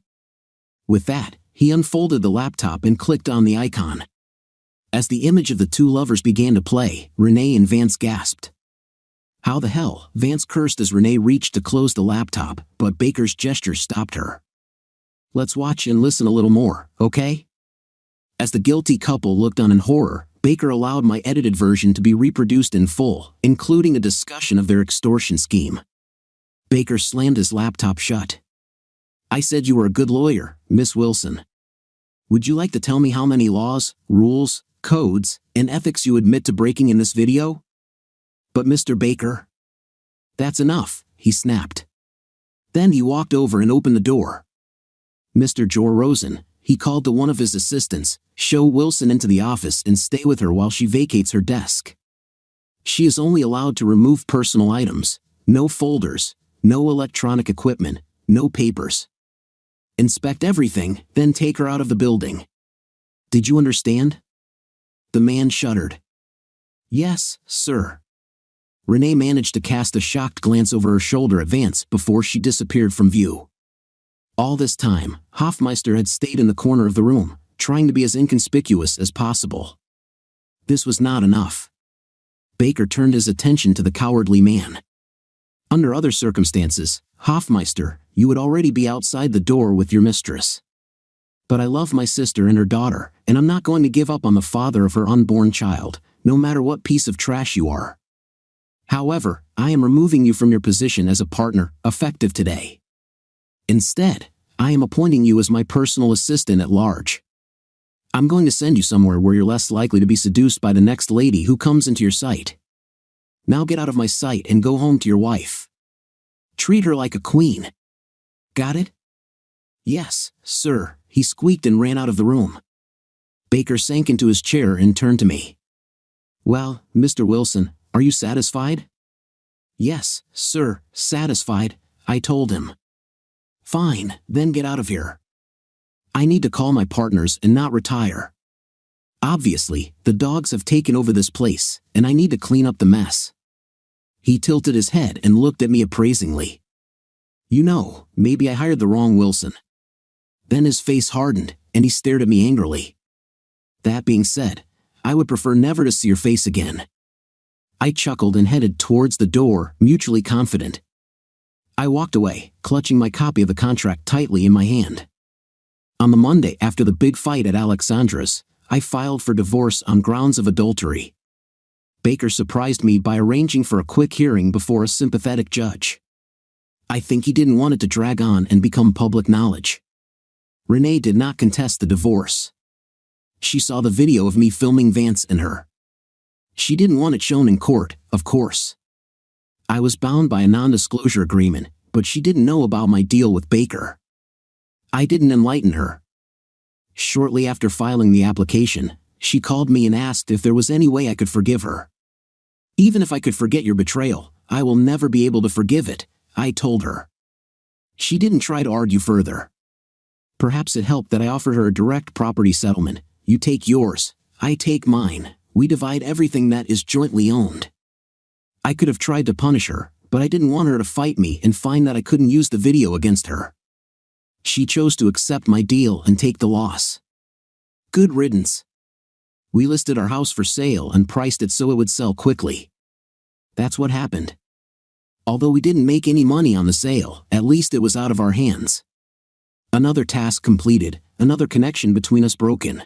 With that, he unfolded the laptop and clicked on the icon. As the image of the two lovers began to play, Renee and Vance gasped. How the hell? Vance cursed as Renee reached to close the laptop, but Baker's gesture stopped her. Let's watch and listen a little more, okay? As the guilty couple looked on in horror, Baker allowed my edited version to be reproduced in full, including a discussion of their extortion scheme. Baker slammed his laptop shut. I said you were a good lawyer, Miss Wilson. Would you like to tell me how many laws, rules, codes, and ethics you admit to breaking in this video? But Mr. Baker. That's enough, he snapped. Then he walked over and opened the door. Mr. Jor Rosen, he called to one of his assistants, show Wilson into the office and stay with her while she vacates her desk. She is only allowed to remove personal items, no folders, no electronic equipment, no papers. Inspect everything, then take her out of the building. Did you understand? The man shuddered. Yes, sir. Renee managed to cast a shocked glance over her shoulder at Vance before she disappeared from view. All this time, Hoffmeister had stayed in the corner of the room, trying to be as inconspicuous as possible. This was not enough. Baker turned his attention to the cowardly man. Under other circumstances, Hoffmeister, you would already be outside the door with your mistress. But I love my sister and her daughter, and I'm not going to give up on the father of her unborn child, no matter what piece of trash you are. However, I am removing you from your position as a partner, effective today. Instead, I am appointing you as my personal assistant at large. I'm going to send you somewhere where you're less likely to be seduced by the next lady who comes into your sight. Now get out of my sight and go home to your wife. Treat her like a queen. Got it? Yes, sir, he squeaked and ran out of the room. Baker sank into his chair and turned to me. Well, Mr. Wilson, are you satisfied? Yes, sir, satisfied, I told him. Fine, then get out of here. I need to call my partners and not retire. Obviously, the dogs have taken over this place, and I need to clean up the mess. He tilted his head and looked at me appraisingly. You know, maybe I hired the wrong Wilson. Then his face hardened, and he stared at me angrily. That being said, I would prefer never to see your face again. I chuckled and headed towards the door, mutually confident. I walked away, clutching my copy of the contract tightly in my hand. On the Monday after the big fight at Alexandra's, I filed for divorce on grounds of adultery. Baker surprised me by arranging for a quick hearing before a sympathetic judge. I think he didn't want it to drag on and become public knowledge. Renee did not contest the divorce. She saw the video of me filming Vance and her. She didn't want it shown in court, of course. I was bound by a non-disclosure agreement, but she didn't know about my deal with Baker. I didn't enlighten her. Shortly after filing the application, she called me and asked if there was any way I could forgive her. Even if I could forget your betrayal, I will never be able to forgive it, I told her. She didn't try to argue further. Perhaps it helped that I offered her a direct property settlement. You take yours, I take mine, we divide everything that is jointly owned. I could have tried to punish her, but I didn't want her to fight me and find that I couldn't use the video against her. She chose to accept my deal and take the loss. Good riddance. We listed our house for sale and priced it so it would sell quickly. That's what happened. Although we didn't make any money on the sale, at least it was out of our hands. Another task completed, another connection between us broken.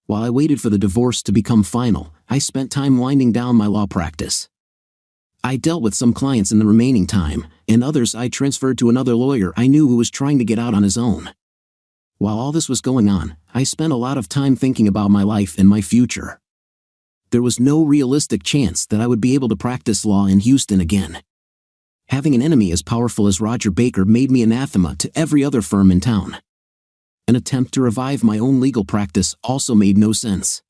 While I waited for the divorce to become final, I spent time winding down my law practice. I dealt with some clients in the remaining time, and others I transferred to another lawyer I knew who was trying to get out on his own. While all this was going on, I spent a lot of time thinking about my life and my future. There was no realistic chance that I would be able to practice law in Houston again. Having an enemy as powerful as Roger Baker made me anathema to every other firm in town. An attempt to revive my own legal practice also made no sense.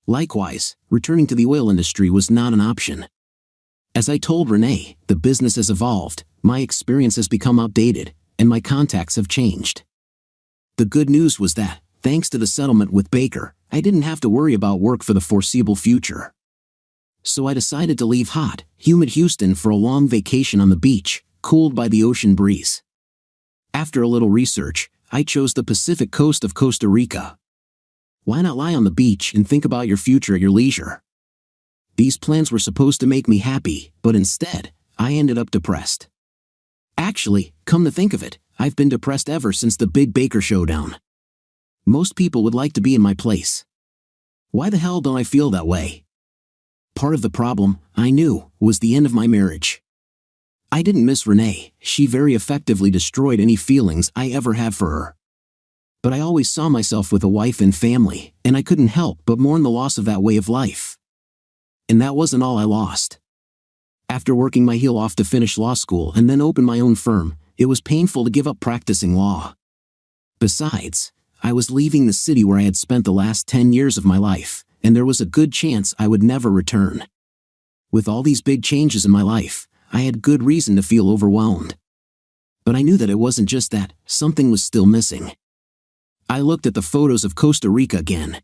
Likewise, returning to the oil industry was not an option. As I told Renee, the business has evolved, my experience has become outdated, and my contacts have changed. The good news was that, thanks to the settlement with Baker, I didn't have to worry about work for the foreseeable future. So I decided to leave hot, humid Houston for a long vacation on the beach, cooled by the ocean breeze. After a little research, I chose the Pacific coast of Costa Rica. Why not lie on the beach and think about your future at your leisure? These plans were supposed to make me happy, but instead, I ended up depressed. Actually, come to think of it, I've been depressed ever since the big Baker showdown. Most people would like to be in my place. Why the hell don't I feel that way? Part of the problem, I knew, was the end of my marriage. I didn't miss Renee, she very effectively destroyed any feelings I ever had for her. But I always saw myself with a wife and family, and I couldn't help but mourn the loss of that way of life. And that wasn't all I lost. After working my heel off to finish law school and then open my own firm, it was painful to give up practicing law. Besides, I was leaving the city where I had spent the last 10 years of my life, and there was a good chance I would never return. With all these big changes in my life, I had good reason to feel overwhelmed. But I knew that it wasn't just that, something was still missing. I looked at the photos of Costa Rica again.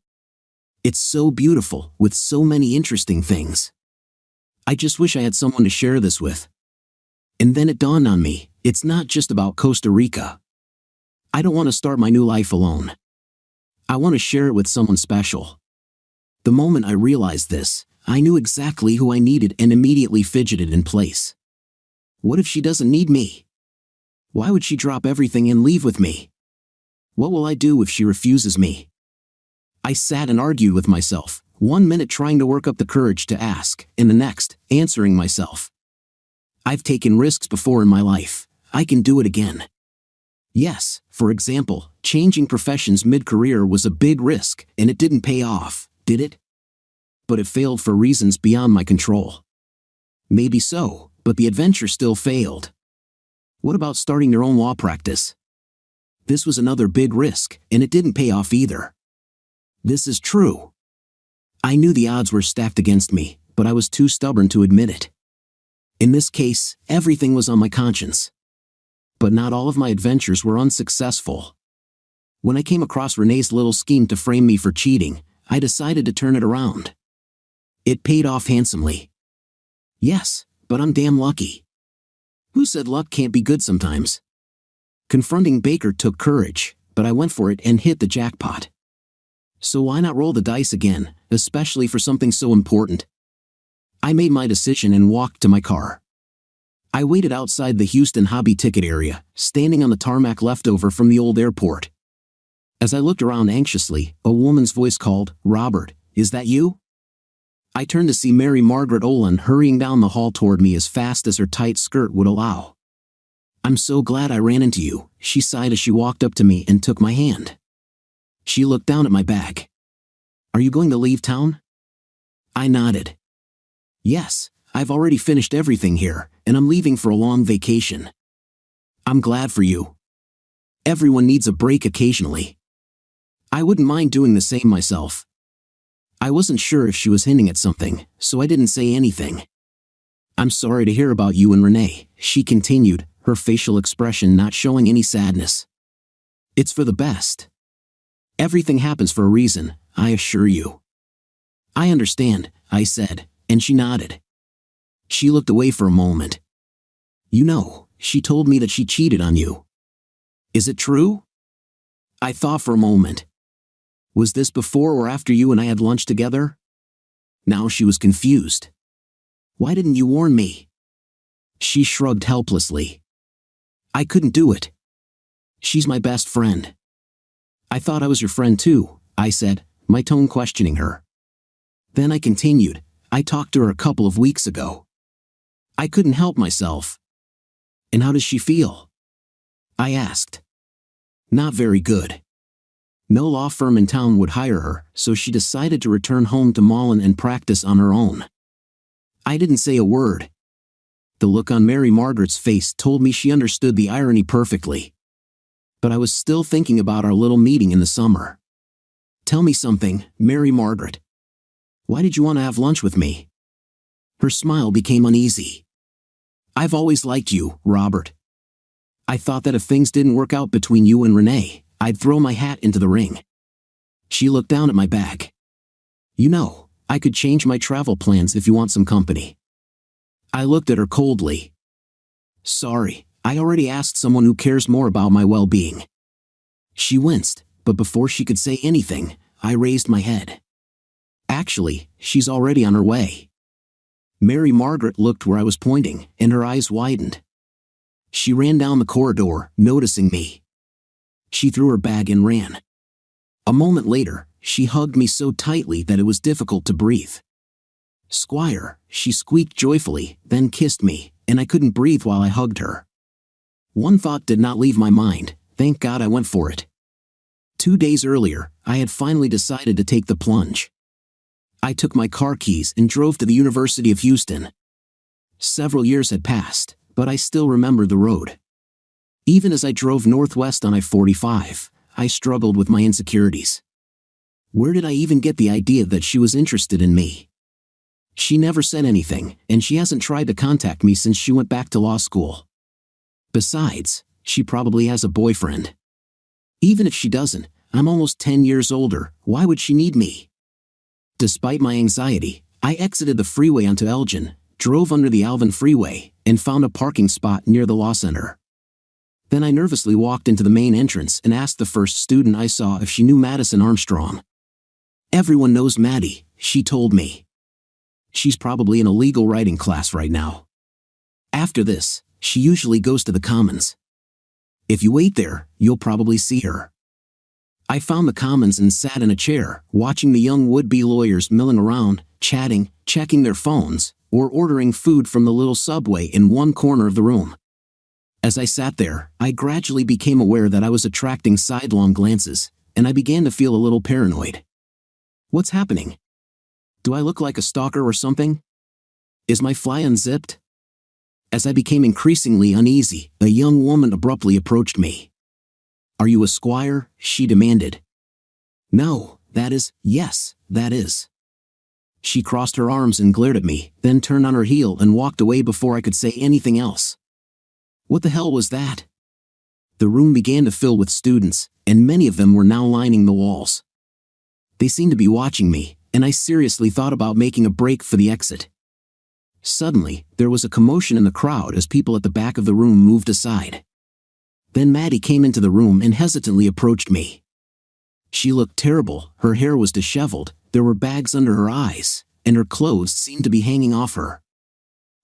It's so beautiful, with so many interesting things. I just wish I had someone to share this with. And then it dawned on me, it's not just about Costa Rica. I don't want to start my new life alone. I want to share it with someone special. The moment I realized this, I knew exactly who I needed and immediately fidgeted in place. What if she doesn't need me? Why would she drop everything and leave with me? What will I do if she refuses me? I sat and argued with myself, 1 minute trying to work up the courage to ask, and the next, answering myself. I've taken risks before in my life. I can do it again. Yes, for example, changing professions mid-career was a big risk, and it didn't pay off, did it? But it failed for reasons beyond my control. Maybe so, but the adventure still failed. What about starting your own law practice? This was another big risk, and it didn't pay off either. This is true. I knew the odds were stacked against me, but I was too stubborn to admit it. In this case, everything was on my conscience. But not all of my adventures were unsuccessful. When I came across Renee's little scheme to frame me for cheating, I decided to turn it around. It paid off handsomely. Yes, but I'm damn lucky. Who said luck can't be good sometimes? Confronting Baker took courage, but I went for it and hit the jackpot. So why not roll the dice again, especially for something so important? I made my decision and walked to my car. I waited outside the Houston hobby ticket area, standing on the tarmac left over from the old airport. As I looked around anxiously, a woman's voice called, "Robert, is that you?" I turned to see Mary Margaret Olin hurrying down the hall toward me as fast as her tight skirt would allow. "I'm so glad I ran into you," she sighed as she walked up to me and took my hand. She looked down at my bag. "Are you going to leave town?" I nodded. "Yes, I've already finished everything here, and I'm leaving for a long vacation." "I'm glad for you. Everyone needs a break occasionally." I wouldn't mind doing the same myself. I wasn't sure if she was hinting at something, so I didn't say anything. "I'm sorry to hear about you and Renee," she continued, her facial expression not showing any sadness. "It's for the best. Everything happens for a reason, I assure you." "I understand," I said, and she nodded. She looked away for a moment. "You know, she told me that she cheated on you. Is it true?" I thought for a moment. Was this before or after you and I had lunch together? Now she was confused. "Why didn't you warn me?" She shrugged helplessly. "I couldn't do it. She's my best friend." "I thought I was your friend too," I said, my tone questioning her. Then I continued, "I talked to her a couple of weeks ago. I couldn't help myself." "And how does she feel?" I asked. "Not very good. No law firm in town would hire her, so she decided to return home to Malin and practice on her own." I didn't say a word. The look on Mary Margaret's face told me she understood the irony perfectly. But I was still thinking about our little meeting in the summer. "Tell me something, Mary Margaret. Why did you want to have lunch with me?" Her smile became uneasy. "I've always liked you, Robert. I thought that if things didn't work out between you and Renee, I'd throw my hat into the ring." She looked down at my bag. "You know, I could change my travel plans if you want some company." I looked at her coldly. "Sorry, I already asked someone who cares more about my well-being." She winced, but before she could say anything, I raised my head. "Actually, she's already on her way." Mary Margaret looked where I was pointing, and her eyes widened. She ran down the corridor, noticing me. She threw her bag and ran. A moment later, she hugged me so tightly that it was difficult to breathe. "Squire," she squeaked joyfully, then kissed me, and I couldn't breathe while I hugged her. One thought did not leave my mind. Thank God I went for it. 2 days earlier, I had finally decided to take the plunge. I took my car keys and drove to the University of Houston. Several years had passed, but I still remembered the road. Even as I drove northwest on I-45, I struggled with my insecurities. Where did I even get the idea that she was interested in me? She never said anything, and she hasn't tried to contact me since she went back to law school. Besides, she probably has a boyfriend. Even if she doesn't, I'm almost 10 years older, why would she need me? Despite my anxiety, I exited the freeway onto Elgin, drove under the Alvin Freeway, and found a parking spot near the law center. Then I nervously walked into the main entrance and asked the first student I saw if she knew Madison Armstrong. "Everyone knows Maddie," she told me. "She's probably in a legal writing class right now. After this, she usually goes to the Commons. If you wait there, you'll probably see her." I found the Commons and sat in a chair, watching the young would-be lawyers milling around, chatting, checking their phones, or ordering food from the little subway in one corner of the room. As I sat there, I gradually became aware that I was attracting sidelong glances, and I began to feel a little paranoid. What's happening? Do I look like a stalker or something? Is my fly unzipped? As I became increasingly uneasy, a young woman abruptly approached me. "Are you a squire?" she demanded. "No, that is, yes, that is." She crossed her arms and glared at me, then turned on her heel and walked away before I could say anything else. What the hell was that? The room began to fill with students, and many of them were now lining the walls. They seemed to be watching me, and I seriously thought about making a break for the exit. Suddenly, there was a commotion in the crowd as people at the back of the room moved aside. Then Maddie came into the room and hesitantly approached me. She looked terrible, her hair was disheveled, there were bags under her eyes, and her clothes seemed to be hanging off her.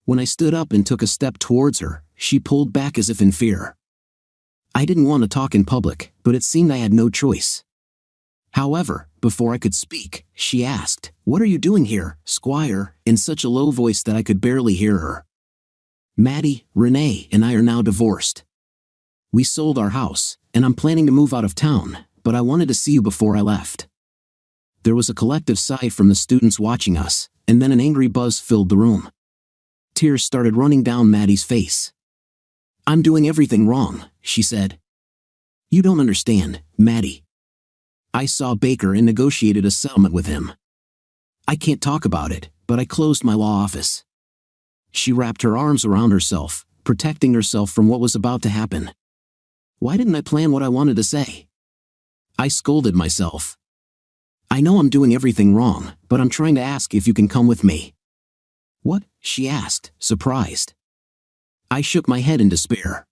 When I stood up and took a step towards her, she pulled back as if in fear. I didn't want to talk in public, but it seemed I had no choice. However, before I could speak, she asked, "What are you doing here, Squire?" in such a low voice that I could barely hear her. "Maddie, Renee, and I are now divorced. We sold our house, and I'm planning to move out of town, but I wanted to see you before I left." There was a collective sigh from the students watching us, and then an angry buzz filled the room. Tears started running down Maddie's face. "I'm doing everything wrong," she said. "You don't understand, Maddie. I saw Baker and negotiated a settlement with him. I can't talk about it, but I closed my law office." She wrapped her arms around herself, protecting herself from what was about to happen. Why didn't I plan what I wanted to say? I scolded myself. "I know I'm doing everything wrong, but I'm trying to ask if you can come with me." "What?" she asked, surprised. I shook my head in despair.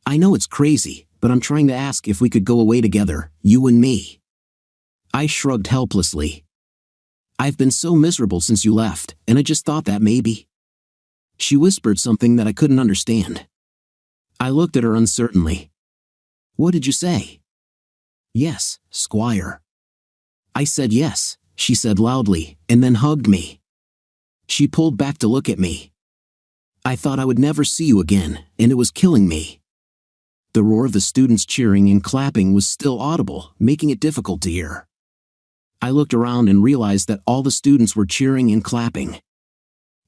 "I know it's crazy, but I'm trying to ask if we could go away together, you and me." I shrugged helplessly. "I've been so miserable since you left, and I just thought that maybe." She whispered something that I couldn't understand. I looked at her uncertainly. "What did you say?" "Yes, Squire." I said yes, she said loudly, and then hugged me. She pulled back to look at me. I thought I would never see you again, and it was killing me. The roar of the students cheering and clapping was still audible, making it difficult to hear. I looked around and realized that all the students were cheering and clapping.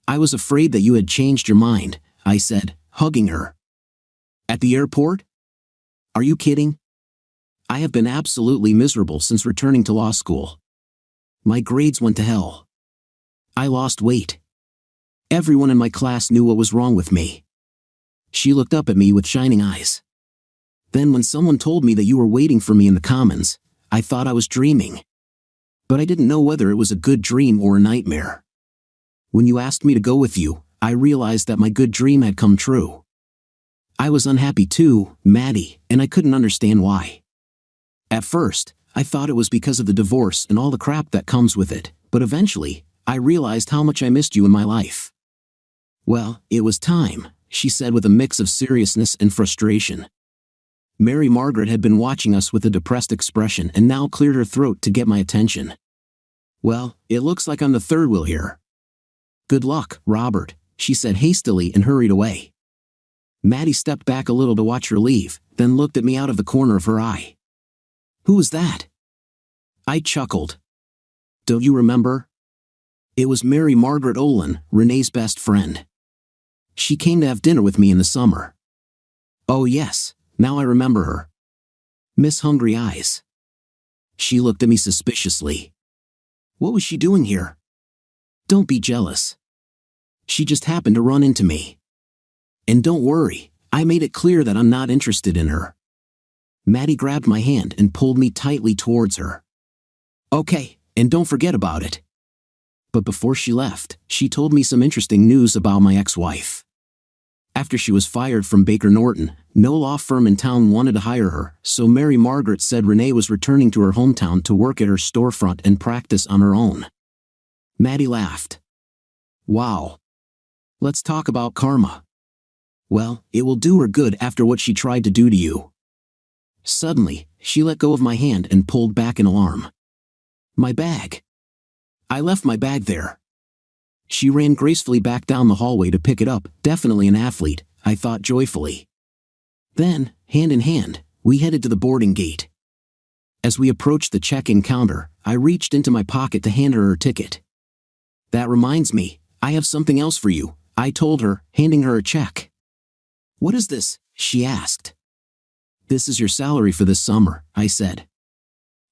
"I was afraid that you had changed your mind," I said, hugging her. "At the airport? Are you kidding? I have been absolutely miserable since returning to law school. My grades went to hell. I lost weight. Everyone in my class knew what was wrong with me." She looked up at me with shining eyes. "Then when someone told me that you were waiting for me in the Commons, I thought I was dreaming. But I didn't know whether it was a good dream or a nightmare. When you asked me to go with you, I realized that my good dream had come true. I was unhappy too, Maddie, and I couldn't understand why. At first, I thought it was because of the divorce and all the crap that comes with it, but eventually, I realized how much I missed you in my life." "Well, it was time," she said with a mix of seriousness and frustration. Mary Margaret had been watching us with a depressed expression and now cleared her throat to get my attention. "Well, it looks like I'm the third wheel here. Good luck, Robert," she said hastily and hurried away. Maddie stepped back a little to watch her leave, then looked at me out of the corner of her eye. "Who was that?" I chuckled. "Don't you remember? It was Mary Margaret Olin, Renee's best friend. She came to have dinner with me in the summer." "Oh yes, now I remember her. Miss Hungry Eyes." She looked at me suspiciously. "What was she doing here?" "Don't be jealous. She just happened to run into me. And don't worry, I made it clear that I'm not interested in her." Maddie grabbed my hand and pulled me tightly towards her. "Okay, and don't forget about it." But before she left, she told me some interesting news about my ex-wife. After she was fired from Baker Norton, no law firm in town wanted to hire her, so Mary Margaret said Renee was returning to her hometown to work at her storefront and practice on her own. Maddie laughed. "Wow. Let's talk about karma. Well, it will do her good after what she tried to do to you." Suddenly, she let go of my hand and pulled back in alarm. "My bag. I left my bag there." She ran gracefully back down the hallway to pick it up, definitely an athlete, I thought joyfully. Then, hand in hand, we headed to the boarding gate. As we approached the check-in counter, I reached into my pocket to hand her ticket. "That reminds me, I have something else for you," I told her, handing her a check. "What is this?" she asked. "This is your salary for this summer," I said.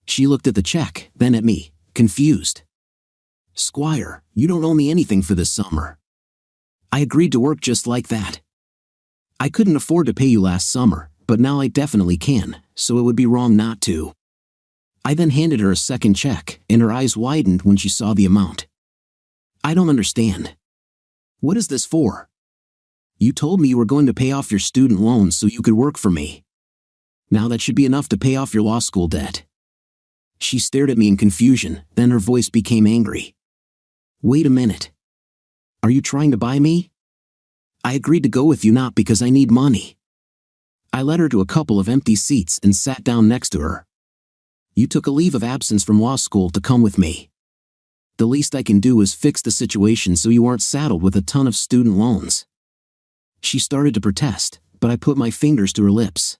She looked at the check, then at me, confused. "Squire, you don't owe me anything for this summer. I agreed to work just like that. I couldn't afford to pay you last summer, but now I definitely can, so it would be wrong not to." I then handed her a second check, and her eyes widened when she saw the amount. "I don't understand. What is this for? You told me you were going to pay off your student loans so you could work for me. Now that should be enough to pay off your law school debt." She stared at me in confusion, then her voice became angry. "Wait a minute. Are you trying to buy me? I agreed to go with you not because I need money." I led her to a couple of empty seats and sat down next to her. You took a leave of absence from law school to come with me. The least I can do is fix the situation so you aren't saddled with a ton of student loans." She started to protest, but I put my fingers to her lips.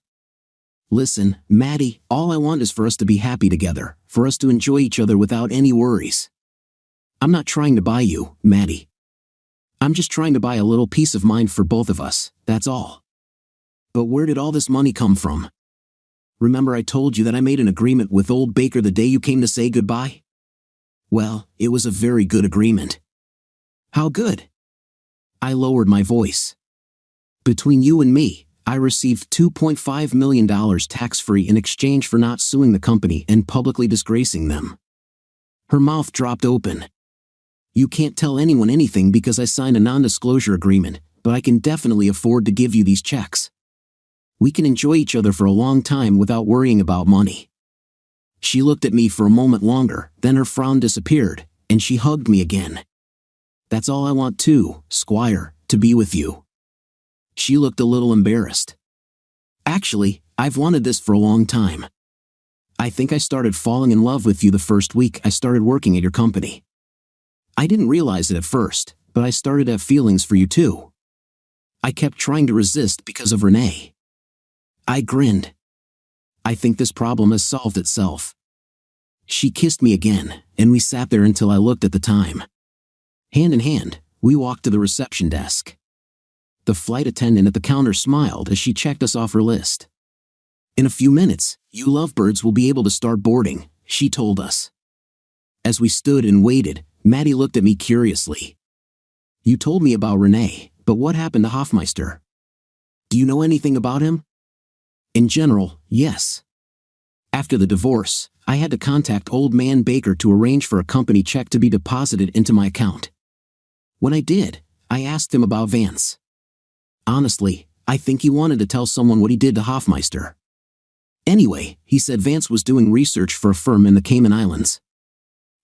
"Listen, Maddie, all I want is for us to be happy together, for us to enjoy each other without any worries. I'm not trying to buy you, Maddie. I'm just trying to buy a little peace of mind for both of us, that's all. But where did all this money come from? Remember I told you that I made an agreement with old Baker the day you came to say goodbye? Well, it was a very good agreement." "How good?" I lowered my voice. "Between you and me, I received $2.5 million tax-free in exchange for not suing the company and publicly disgracing them." Her mouth dropped open. "You can't tell anyone anything because I signed a non-disclosure agreement, but I can definitely afford to give you these checks. We can enjoy each other for a long time without worrying about money." She looked at me for a moment longer, then her frown disappeared, and she hugged me again. "That's all I want too, Squire, to be with you." She looked a little embarrassed. "Actually, I've wanted this for a long time. I think I started falling in love with you the first week I started working at your company. I didn't realize it at first, but I started to have feelings for you too. I kept trying to resist because of Renee." I grinned. "I think this problem has solved itself." She kissed me again, and we sat there until I looked at the time. Hand in hand, we walked to the reception desk. The flight attendant at the counter smiled as she checked us off her list. "In a few minutes, you lovebirds will be able to start boarding," she told us. As we stood and waited, Maddie looked at me curiously. "You told me about Renee, but what happened to Hoffmeister? Do you know anything about him?" "In general, yes. After the divorce, I had to contact old man Baker to arrange for a company check to be deposited into my account. When I did, I asked him about Vance. Honestly, I think he wanted to tell someone what he did to Hoffmeister. Anyway, he said Vance was doing research for a firm in the Cayman Islands.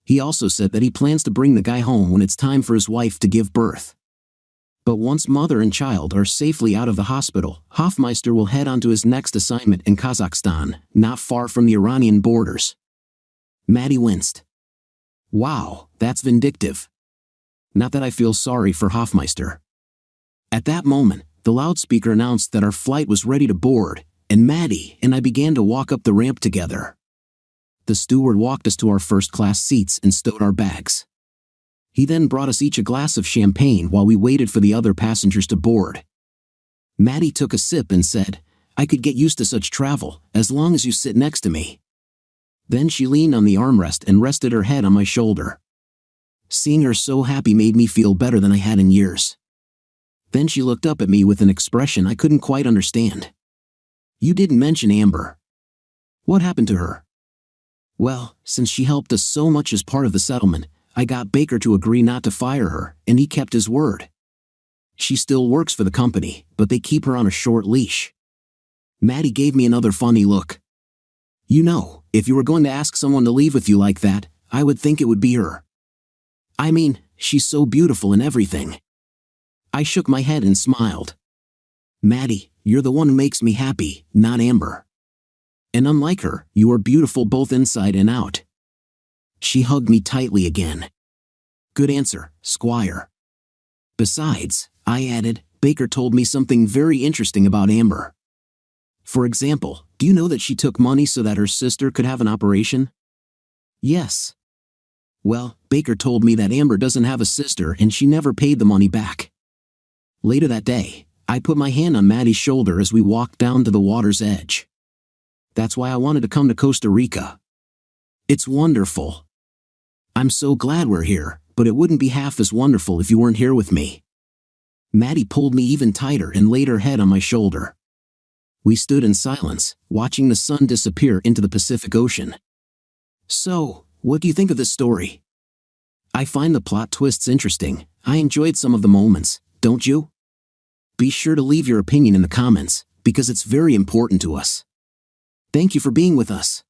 He also said that he plans to bring the guy home when it's time for his wife to give birth. But once mother and child are safely out of the hospital, Hoffmeister will head on to his next assignment in Kazakhstan, not far from the Iranian borders." Maddie winced. "Wow, that's vindictive. Not that I feel sorry for Hoffmeister." At that moment, the loudspeaker announced that our flight was ready to board, and Maddie and I began to walk up the ramp together. The steward walked us to our first-class seats and stowed our bags. He then brought us each a glass of champagne while we waited for the other passengers to board. Maddie took a sip and said, "I could get used to such travel, as long as you sit next to me." Then she leaned on the armrest and rested her head on my shoulder. Seeing her so happy made me feel better than I had in years. Then she looked up at me with an expression I couldn't quite understand. "You didn't mention Amber. What happened to her?" "Well, since she helped us so much as part of the settlement, I got Baker to agree not to fire her, and he kept his word. She still works for the company, but they keep her on a short leash." Maddie gave me another funny look. "You know, if you were going to ask someone to leave with you like that, I would think it would be her. I mean, she's so beautiful and everything." I shook my head and smiled. "Maddie, you're the one who makes me happy, not Amber. And unlike her, you are beautiful both inside and out." She hugged me tightly again. "Good answer, Squire. Besides," I added, "Baker told me something very interesting about Amber. For example, do you know that she took money so that her sister could have an operation?" "Yes." "Well, Baker told me that Amber doesn't have a sister and she never paid the money back." Later that day, I put my hand on Maddie's shoulder as we walked down to the water's edge. "That's why I wanted to come to Costa Rica. It's wonderful. I'm so glad we're here, but it wouldn't be half as wonderful if you weren't here with me." Maddie pulled me even tighter and laid her head on my shoulder. We stood in silence, watching the sun disappear into the Pacific Ocean. "So, what do you think of this story?" "I find the plot twists interesting. I enjoyed some of the moments, don't you?" Be sure to leave your opinion in the comments, because it's very important to us. Thank you for being with us.